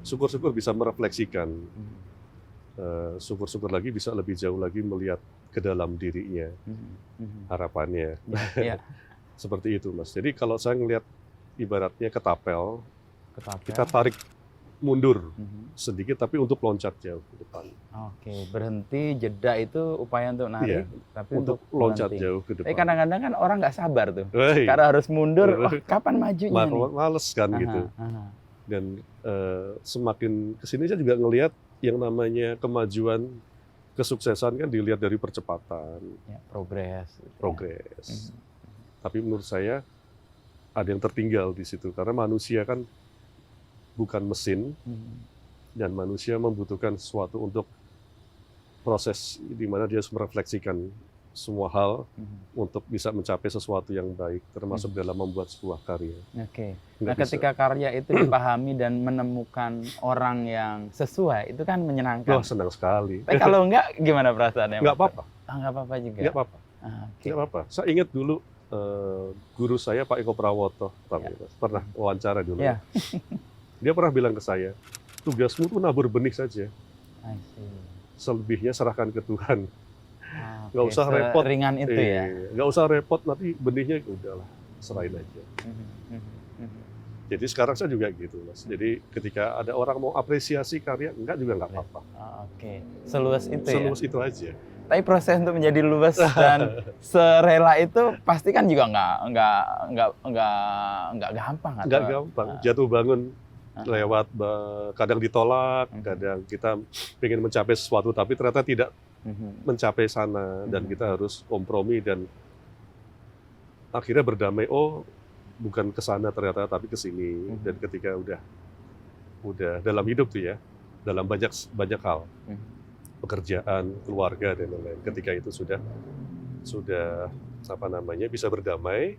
syukur-syukur bisa merefleksikan, syukur-syukur lagi bisa lebih jauh lagi melihat ke dalam dirinya, harapannya. Seperti itu, Mas. Jadi kalau saya ngelihat ibaratnya ketapel, kita tarik mundur sedikit tapi untuk loncat jauh ke depan. Berhenti, jeda itu upaya untuk narik, tapi untuk loncat jauh ke depan. Tapi kadang-kadang kan orang nggak sabar tuh, karena harus mundur, kapan majunya nih? Males kan gitu. Dan semakin kesini saya juga ngelihat yang namanya kemajuan kesuksesan kan dilihat dari percepatan, Ya, progres. progres. Tapi menurut saya ada yang tertinggal di situ karena manusia kan bukan mesin dan manusia membutuhkan sesuatu untuk proses di mana dia harus merefleksikan semua hal untuk bisa mencapai sesuatu yang baik, termasuk dalam membuat sebuah karya. Oke. Nggak Nah, bisa. ketika karya itu dipahami dan menemukan orang yang sesuai, itu kan Wah, menyenangkan. senang sekali. Tapi kalau enggak, gimana perasaannya? Nggak Mas? apa-apa, Nggak apa-apa juga. nggak apa-apa, Oke. nggak apa-apa. Saya ingat dulu guru saya Pak Eko Prawoto, pernah wawancara dulu. Ya. Dia pernah bilang ke saya, tugasmu tuh nabur benih saja, I see. selebihnya serahkan ke Tuhan. Nggak Oke, usah repot. Ringan itu ya. Nggak usah repot, nanti benihnya udahlah, serahin aja. Jadi sekarang saya juga gitu, Mas. Jadi ketika ada orang mau apresiasi karya, enggak juga nggak apa-apa. Oke, seluas itu Seluas ya. itu aja. Tapi proses untuk menjadi luas dan serela itu pasti kan juga nggak gampang. Nggak gampang. Jatuh bangun lewat, kadang ditolak, kadang kita pengen mencapai sesuatu, tapi ternyata tidak mencapai sana, dan kita harus kompromi dan akhirnya berdamai. Oh, bukan ke sana ternyata, tapi ke sini. Dan ketika udah dalam hidup tuh ya, dalam banyak hal, pekerjaan, keluarga dan lain-lain. Ketika itu sudah bisa berdamai,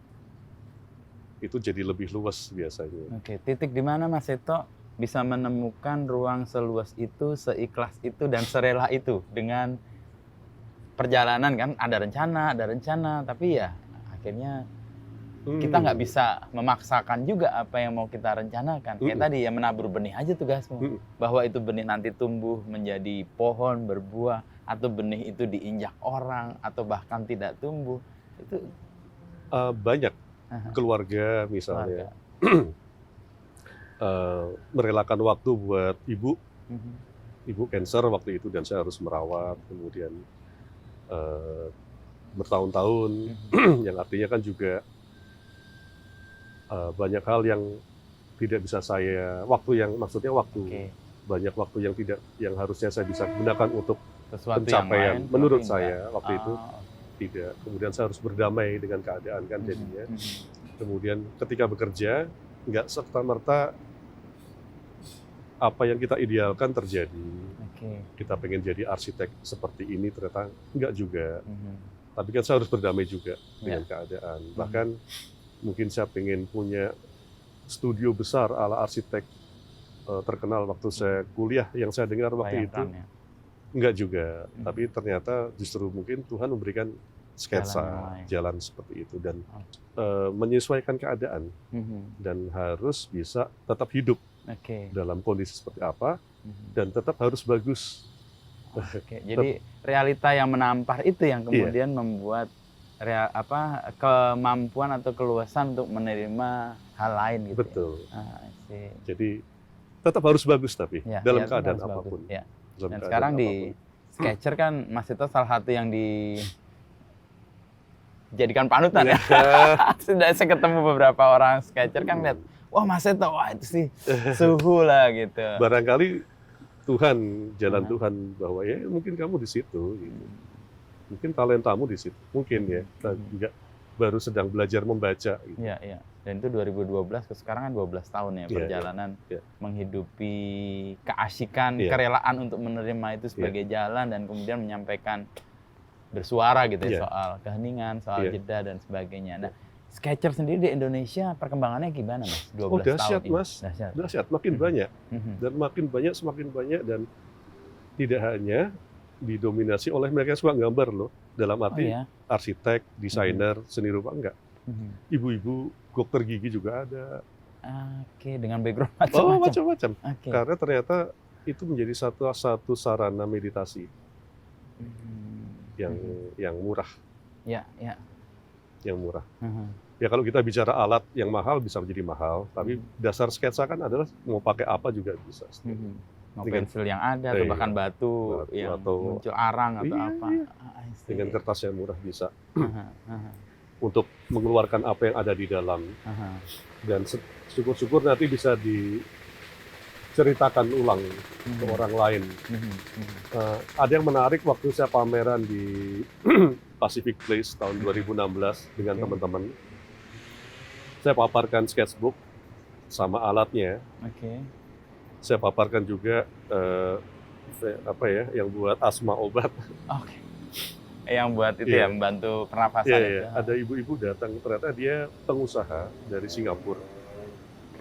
itu jadi lebih luas biasanya. Oke, titik di mana Mas Seto bisa menemukan ruang seluas itu, seikhlas itu, dan serela itu dengan perjalanan kan ada rencana, tapi ya akhirnya kita nggak bisa memaksakan juga apa yang mau kita rencanakan. Kayak tadi ya, menabur benih aja tugasmu. Bahwa itu benih nanti tumbuh menjadi pohon, berbuah, atau benih itu diinjak orang, atau bahkan tidak tumbuh. Itu banyak keluarga misalnya merelakan waktu buat ibu cancer waktu itu, dan saya harus merawat, kemudian bertahun-tahun, yang artinya kan juga banyak hal yang tidak bisa banyak waktu yang harusnya saya bisa gunakan untuk sesuatu pencapaian, yang lain, menurut tapi saya waktu itu tidak. Kemudian saya harus berdamai dengan keadaan kan jadinya. Kemudian ketika bekerja, nggak serta-merta apa yang kita idealkan terjadi. Kita pengen jadi arsitek seperti ini, ternyata nggak juga. Tapi kan saya harus berdamai juga dengan keadaan. Bahkan mungkin saya pengen punya studio besar ala arsitek terkenal waktu saya kuliah, yang saya dengar waktu itu enggak juga. Tapi ternyata justru mungkin Tuhan memberikan sketsa jalan seperti itu, dan menyesuaikan keadaan, dan harus bisa tetap hidup dalam kondisi seperti apa, dan tetap harus bagus. Jadi realita yang menampar itu yang kemudian membuat kemampuan atau keluasan untuk menerima hal lain gitu. Betul. Jadi tetap harus bagus, tapi dalam keadaan apapun. Ya. Dan sekarang di Sketcher kan Mas Seto salah satu yang dijadikan panutan ya. Sudah saya ketemu beberapa orang Sketcher kan lihat, wah Mas Seto, wah itu sih suhu lah gitu. Barangkali jalan Tuhan bahwa ya mungkin kamu di situ gitu. Mungkin talentamu di situ, mungkin ya. Kita juga baru sedang belajar membaca. Gitu. Iya. Dan itu 2012 ke sekarang kan 12 tahun ya perjalanan menghidupi keasikan, kerelaan untuk menerima itu sebagai jalan, dan kemudian menyampaikan bersuara gitu ya soal keheningan, soal jeda dan sebagainya. Nah, Sketcher sendiri di Indonesia perkembangannya gimana, Mas? 12 dahsyat, tahun Mas. Dahsyat, makin banyak. Dan semakin banyak, dan tidak hanya didominasi oleh mereka yang suka gambar loh, dalam arti arsitek, desainer, seni rupa, enggak. Ibu-ibu dokter gigi juga ada. Dengan background macam-macam. Karena ternyata itu menjadi satu sarana meditasi yang murah. Yang murah. Ya kalau kita bicara alat yang mahal bisa menjadi mahal, tapi dasar sketsa kan adalah mau pakai apa juga bisa. Mau pensil yang ada, atau bahkan batu yang muncul arang atau apa. Dengan kertas yang murah bisa. Untuk mengeluarkan apa yang ada di dalam. Dan syukur-syukur nanti bisa ceritakan ulang ke orang lain. Ada yang menarik waktu saya pameran di Pacific Place tahun 2016 dengan teman-teman. Saya paparkan sketchbook sama alatnya. Saya paparkan juga yang buat asma obat. Yang buat itu ya, membantu pernapasan itu. Ada ibu-ibu datang, ternyata dia pengusaha dari Singapura.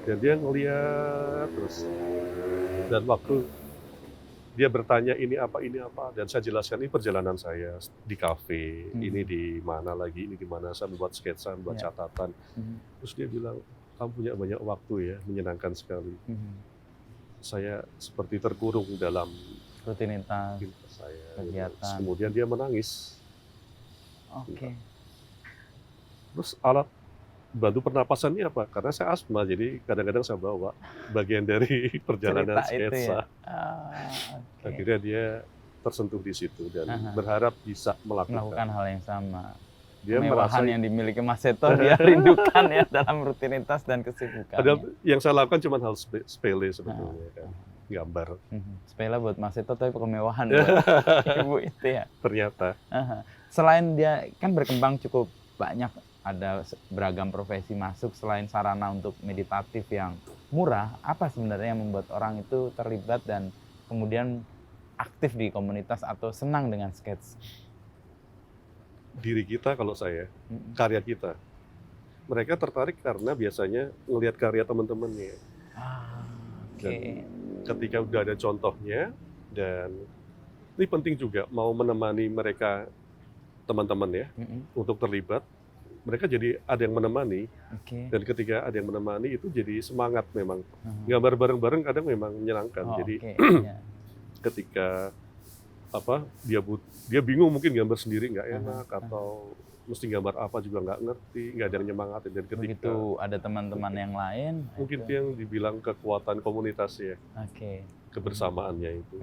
Dan dia ngeliat terus. Dan waktu dia bertanya ini apa, dan saya jelaskan ini perjalanan saya di kafe, ini di mana lagi, ini di mana, saya membuat sketsa, membuat catatan. Terus dia bilang, kamu punya banyak waktu ya, menyenangkan sekali. Saya seperti terkurung dalam rutinitas saya. Kegiatan. Kemudian dia menangis. Terus alat bantu pernapasan ini apa? Karena saya asma, jadi kadang-kadang saya bawa bagian dari perjalanan sketsa. Akhirnya dia tersentuh di situ dan berharap bisa melakukan hal yang sama. Dia kemewahan yang dimiliki Mas Seto dia rindukan ya dalam rutinitas dan kesibukannya. Padahal yang saya lakukan cuma hal sepele sebetulnya kan. Gambar. Sepele buat Mas Seto tapi kemewahan buat ibu itu ya. Ternyata. Selain dia kan berkembang cukup banyak, ada beragam profesi masuk, selain sarana untuk meditatif yang murah, apa sebenarnya yang membuat orang itu terlibat dan kemudian aktif di komunitas atau senang dengan sketch? Diri kita kalau saya, karya kita. Mereka tertarik karena biasanya ngelihat karya teman-temannya. Dan ketika udah ada contohnya, dan ini penting juga mau menemani mereka, teman-teman ya, untuk terlibat. Mereka jadi ada yang menemani, dan ketika ada yang menemani itu jadi semangat memang. Gambar bareng-bareng kadang memang menyenangkan. Jadi ketika dia bingung mungkin gambar sendiri nggak enak atau mesti gambar apa juga nggak ngerti, nggak ada yang nyemangatin. Dan ketika begitu ada teman-teman yang lain, mungkin itu yang dibilang kekuatan komunitas ya, kebersamaannya itu.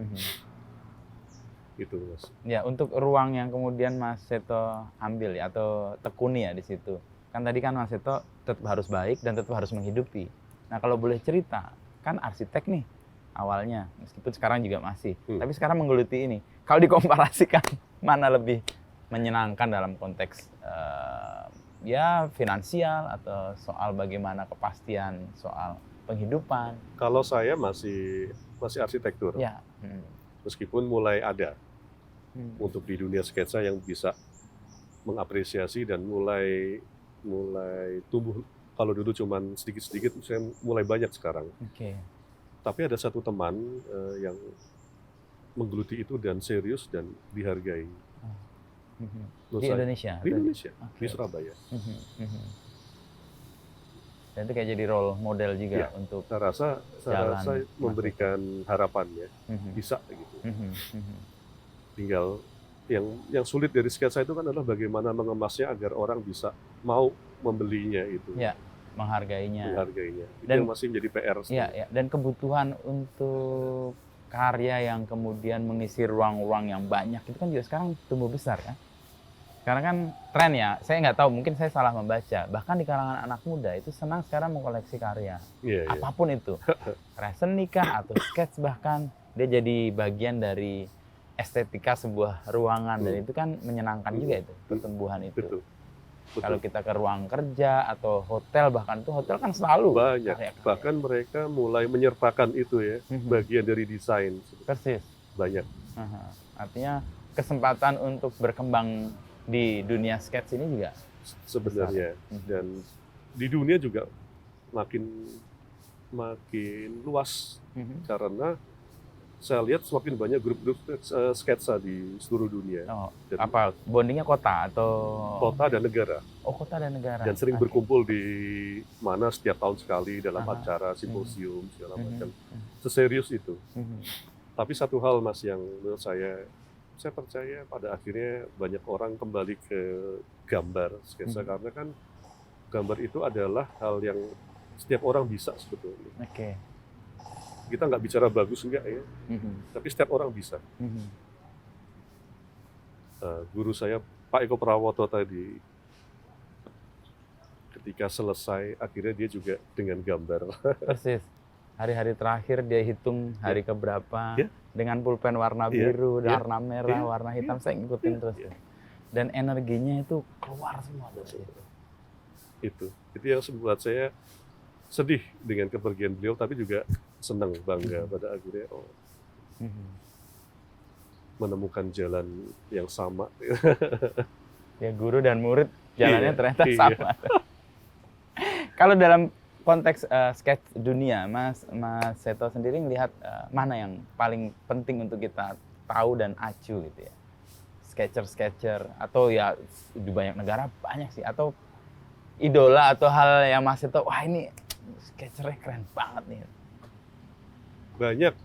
Gitu Mas. Ya, untuk ruang yang kemudian Mas Seto ambil ya atau tekuni ya di situ. Kan tadi kan Mas Seto tetap harus baik dan tetap harus menghidupi. Nah, kalau boleh cerita, kan arsitek nih awalnya, meskipun sekarang juga masih. Tapi sekarang menggeluti ini. Kalau dikomparasikan mana lebih menyenangkan dalam konteks ya finansial atau soal bagaimana kepastian soal penghidupan? Kalau saya masih arsitektur. Ya. Meskipun mulai ada untuk di dunia sketsa yang bisa mengapresiasi dan mulai tumbuh. Kalau dulu cuman sedikit-sedikit, saya mulai banyak sekarang. Tapi ada satu teman yang menggeluti itu dan serius dan dihargai. Di Indonesia? Di Indonesia, di Surabaya. Dan itu kayak jadi role model juga untuk saya rasa memberikan harapan ya, bisa gitu. Tinggal yang sulit dari sketsa itu kan adalah bagaimana mengemasnya agar orang bisa mau membelinya itu. Ya, menghargainya. Itu yang masih menjadi PR. Iya, dan kebutuhan untuk karya yang kemudian mengisi ruang-ruang yang banyak itu kan juga sekarang tumbuh besar kan. Karena kan tren ya, saya nggak tahu, mungkin saya salah membaca. Bahkan di kalangan anak muda itu senang sekarang mengkoleksi karya. Apapun itu. Resin nikah atau sketch bahkan. Dia jadi bagian dari estetika sebuah ruangan. Dan itu kan menyenangkan juga itu, pertumbuhan itu. Betul. Kalau kita ke ruang kerja atau hotel, bahkan itu hotel kan selalu banyak. Karya-karya. Bahkan mereka mulai menyertakan itu ya, bagian dari desain. Persis. Banyak. Artinya kesempatan untuk berkembang di dunia sketch ini juga sebenarnya dan di dunia juga makin luas karena saya lihat semakin banyak grup-grup sketsa di seluruh dunia. Apa bondingnya kota atau kota dan negara? Kota dan negara. Dan sering berkumpul di mana setiap tahun sekali dalam acara simposium segala macam. Seserius itu. Tapi satu hal Mas yang menurut saya percaya pada akhirnya banyak orang kembali ke gambar sketsa karena kan gambar itu adalah hal yang setiap orang bisa sebetulnya. Kita nggak bicara bagus enggak ya, tapi setiap orang bisa. Guru saya Pak Eko Prawoto tadi, ketika selesai akhirnya dia juga dengan gambar. Persis. Hari-hari terakhir dia hitung hari keberapa dengan pulpen warna biru, warna merah, warna hitam, saya ngikutin terus. Dan energinya itu keluar semua dari itu. Itu yang membuat saya sedih dengan kepergian beliau, tapi juga senang, bangga pada akhirnya menemukan jalan yang sama. Ya, guru dan murid jalannya ternyata sama. Kalau dalam konteks sketch dunia, Mas Seto sendiri melihat mana yang paling penting untuk kita tahu dan acu gitu ya? Sketcher atau ya di banyak negara banyak sih, atau idola atau hal yang Mas Seto, wah ini sketchernya keren banget nih. Banyak.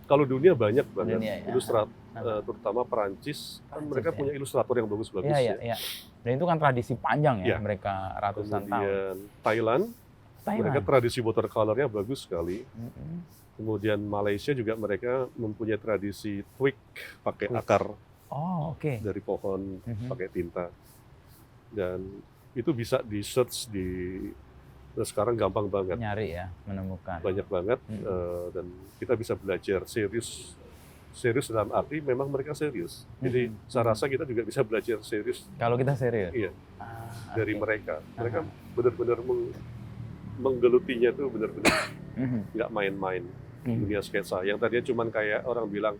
Kalau dunia banyak banget. Dunia, terutama Perancis, kan mereka punya ilustrator yang bagus-bagus. Iya. Dan itu kan tradisi panjang ya, mereka ratusan tahun. Kemudian Thailand, mereka tradisi watercolor-nya bagus sekali. Kemudian Malaysia juga mereka mempunyai tradisi twig, pakai akar dari pohon, pakai tinta. Dan itu bisa di-search sekarang gampang banget. Nyari ya, menemukan. Banyak banget, dan kita bisa belajar serius dalam arti memang mereka serius. Jadi saya rasa kita juga bisa belajar serius. Kalau kita serius? Iya, dari mereka. Mereka benar-benar menggelutinya itu benar-benar nggak main-main. Dunia sketsa yang tadinya cuma kayak orang bilang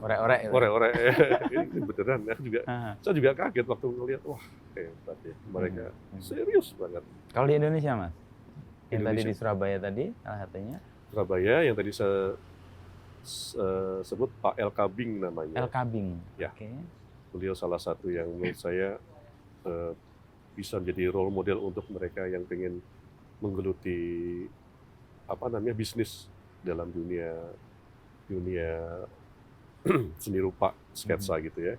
orek-orek. Ini beneran ya juga. Saya juga kaget waktu ngelihat, wah hebat ya mereka, serius banget. Kalau di Indonesia, Mas? Yang tadi di Surabaya tadi salah satunya? Surabaya yang tadi saya sebut Pak El Kabing namanya. El Kabing. Ya. Beliau salah satu yang menurut saya bisa menjadi role model untuk mereka yang pengen menggeluti bisnis dalam dunia seni rupa sketsa gitu ya.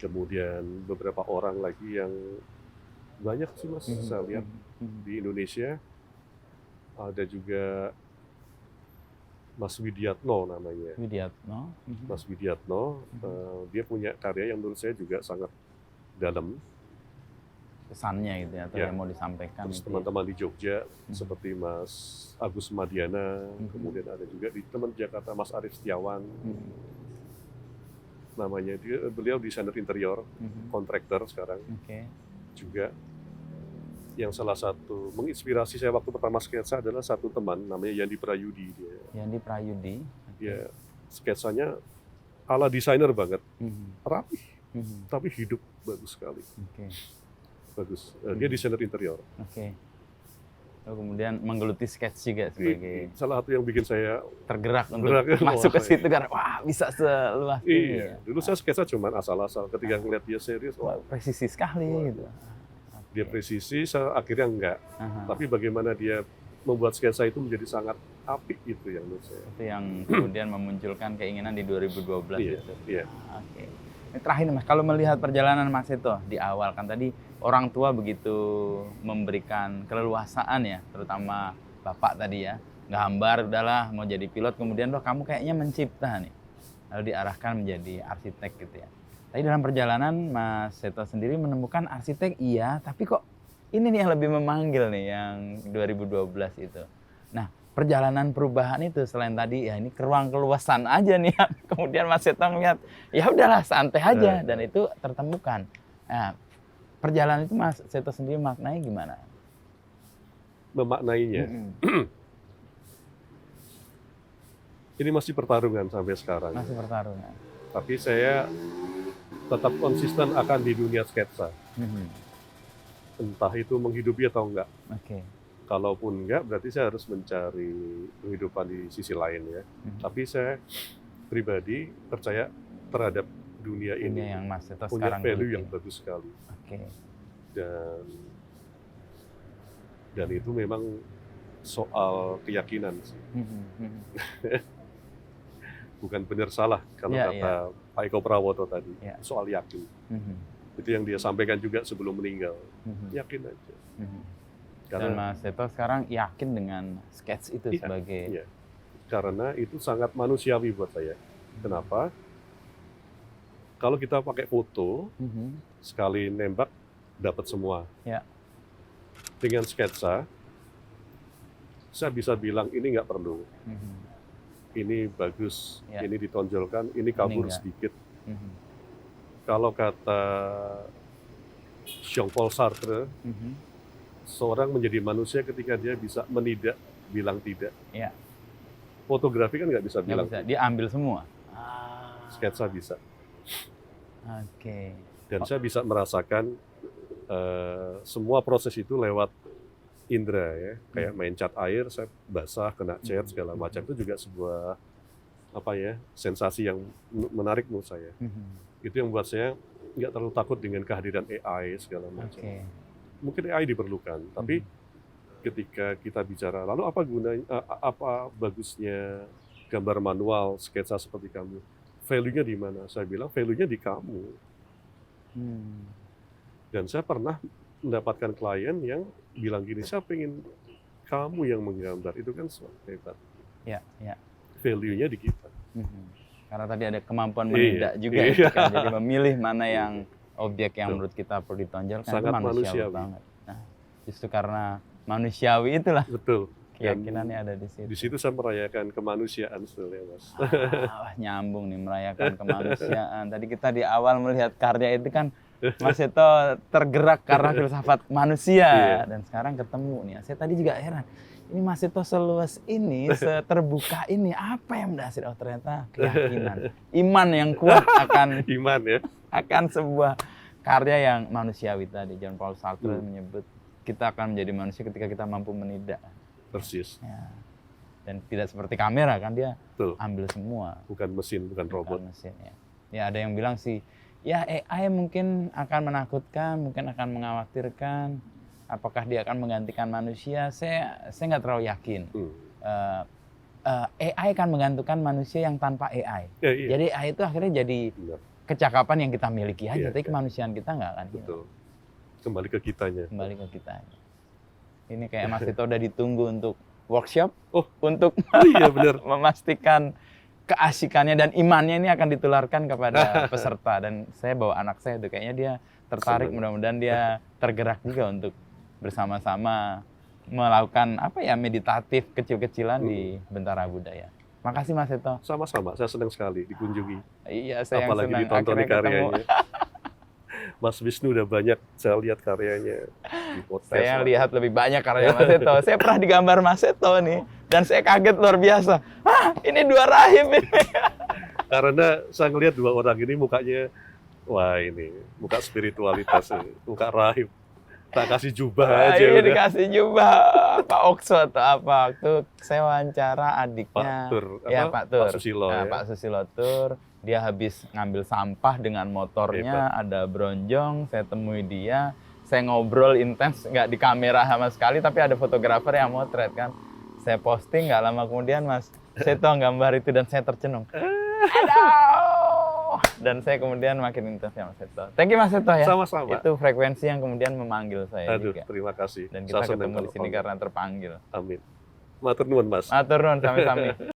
Kemudian beberapa orang lagi yang banyak sih Mas, saya lihat di Indonesia ada juga Mas Widiatno namanya. Mas Widiatno, dia punya karya yang menurut saya juga sangat dalam. Pesannya gitu ya, atau yang mau disampaikan. Terus teman-teman di Jogja, seperti Mas Agus Madiana, kemudian ada juga di teman Jakarta Mas Arif Setiawan. Namanya beliau desainer interior, kontraktor sekarang. Juga yang salah satu menginspirasi saya waktu pertama sketsa adalah satu teman namanya Yandi Prayudi. Yandi Prayudi. Dia sketsanya ala desainer banget, rapi, tapi hidup bagus sekali. Bagus. Dia desainer interior. Lalu kemudian menggeluti sketch juga sebagai salah satu yang bikin saya tergerak untuk masuk ke situ karena wah bisa seluas ini. Iya. Dulu saya sketsa cuma asal-asal. Ketika ngeliat dia serius, wah presisi sekali gitu. Dia presisi, saya akhirnya enggak. Tapi bagaimana dia membuat sketsa itu menjadi sangat apik itu yang menurut saya. Itu yang kemudian memunculkan keinginan di 2012 itu. Iya. Ini terakhir Mas, kalau melihat perjalanan Mas Seto di awal kan tadi orang tua begitu memberikan keleluasaan ya, terutama Bapak tadi ya, gambar udahlah mau jadi pilot, kemudian loh kamu kayaknya mencipta nih, lalu diarahkan menjadi arsitek gitu ya. Tapi dalam perjalanan Mas Seto sendiri menemukan arsitek iya, tapi kok ini nih yang lebih memanggil nih yang 2012 itu. Nah, perjalanan perubahan itu selain tadi ya ini keruang keluasan aja nih ya. Kemudian Mas Seto melihat ya udahlah santai aja dan itu tertemukan. Nah, perjalanan itu Mas Seto sendiri maknanya gimana? Memaknainya. Ini masih pertarungan sampai sekarang. Masih pertarungan. Tapi saya tetap konsisten akan di dunia sketsa. Entah itu menghidupi atau enggak. Kalaupun enggak, berarti saya harus mencari penghidupan di sisi lain ya. Tapi saya pribadi percaya terhadap dunia ini yang Mas Seto punya sekarang value yang bagus sekali. Dan itu memang soal keyakinan sih. Bukan benar salah kalau kata Pak Eko Prawoto tadi, soal yakin. Itu yang dia sampaikan juga sebelum meninggal. Yakin aja. Dan Mas Seto sekarang yakin dengan sketch itu sebagai... Iya. Karena itu sangat manusiawi buat saya. Kenapa? Kalau kita pakai foto, sekali nembak dapat semua. Dengan sketsa, saya bisa bilang ini nggak perlu, ini bagus, ini ditonjolkan, ini kabur sedikit. Kalau kata Jean-Paul Sartre, seorang menjadi manusia ketika dia bisa menidak, bilang tidak. Ya. Fotografi kan nggak bisa bilang. Bisa. Dia ambil semua. Sketsa bisa. Oke. Dan saya bisa merasakan semua proses itu lewat indera ya, kayak main cat air, saya basah, kena cat segala macam, itu juga sebuah sensasi yang menarik menurut saya. Itu yang buat saya nggak terlalu takut dengan kehadiran AI segala macam. Mungkin AI diperlukan, tapi ketika kita bicara, lalu apa gunanya, apa bagusnya gambar manual, sketsa seperti kamu? Value-nya di mana? Saya bilang value-nya di kamu. Dan saya pernah mendapatkan klien yang bilang gini, saya pengen kamu yang menggambar, itu kan hebat. Ya. Value-nya di kita. Karena tadi ada kemampuan menidak juga, kan? Jadi memilih mana yang objek yang menurut kita perlu ditonjolkan. Sangat itu manusiawi banget. Nah, justru karena manusiawi itulah. Betul. Keyakinannya ada di situ. Di situ saya merayakan kemanusiaan sebetulnya, Mas. Nyambung nih, merayakan kemanusiaan. Tadi kita di awal melihat karya itu kan Mas Seto tergerak karena filsafat manusia. Dan sekarang ketemu nih. Saya tadi juga heran. Ini Mas Seto seluas ini, seterbuka ini, apa yang mendasari? Oh ternyata keyakinan. Iman yang kuat akan iman ya. Akan sebuah karya yang manusiawi tadi. Jean-Paul Sartre menyebut kita akan menjadi manusia ketika kita mampu menidak. Persis. Ya. Dan tidak seperti kamera kan, dia Betul. ambil semua. Bukan mesin, bukan robot. Mesin, ya. Ya ada yang bilang sih, ya AI mungkin akan menakutkan, mungkin akan mengkhawatirkan. Apakah dia akan menggantikan manusia? Saya nggak terlalu yakin. AI akan menggantikan manusia yang tanpa AI. Iya. Jadi AI itu akhirnya jadi kecakapan yang kita miliki aja, tapi kemanusiaan kita nggak akan hilang. Betul. Kembali ke kitanya. Kembali ke kitanya. Ini kayak Mas Tito udah ditunggu untuk workshop, untuk benar. memastikan keasikannya dan imannya ini akan ditularkan kepada peserta. Dan saya bawa anak saya itu, kayaknya dia tertarik, mudah-mudahan dia tergerak juga untuk bersama-sama melakukan meditatif kecil-kecilan di Bentara Budaya. Makasih Mas Tito. Sama-sama, saya senang sekali dikunjungi. Iya, saya apalagi yang senang ditonton karyanya. Mas Wisnu udah banyak saya lihat karyanya di podcast. Saya lihat lebih banyak karya Mas Seto. Saya pernah digambar Mas Seto nih, dan saya kaget luar biasa. Ini dua rahib ini. Karena saya ngelihat dua orang ini mukanya, wah ini muka spiritualitas, muka rahib. Tak kasih jubah aja udah. Dikasih jubah Pak Okso atau apa. Waktu saya wawancara adiknya. Pak Tur. Pak Tur. Pak Susilo. Pak Susilo Tur. Dia habis ngambil sampah dengan motornya, ada bronjong, saya temui dia, saya ngobrol intens, nggak di kamera sama sekali, tapi ada fotografer yang motret kan. Saya posting, nggak lama kemudian Mas Seto gambar itu dan saya tercenung. Aduh! Dan saya kemudian makin intens ya Mas Seto. Thank you Mas Seto ya. Sama-sama. Itu frekuensi yang kemudian memanggil saya juga. Terima kasih. Dan kita ketemu di sini karena terpanggil. Amin. Matur nuwun Mas. Matur nuwun, sami-sami.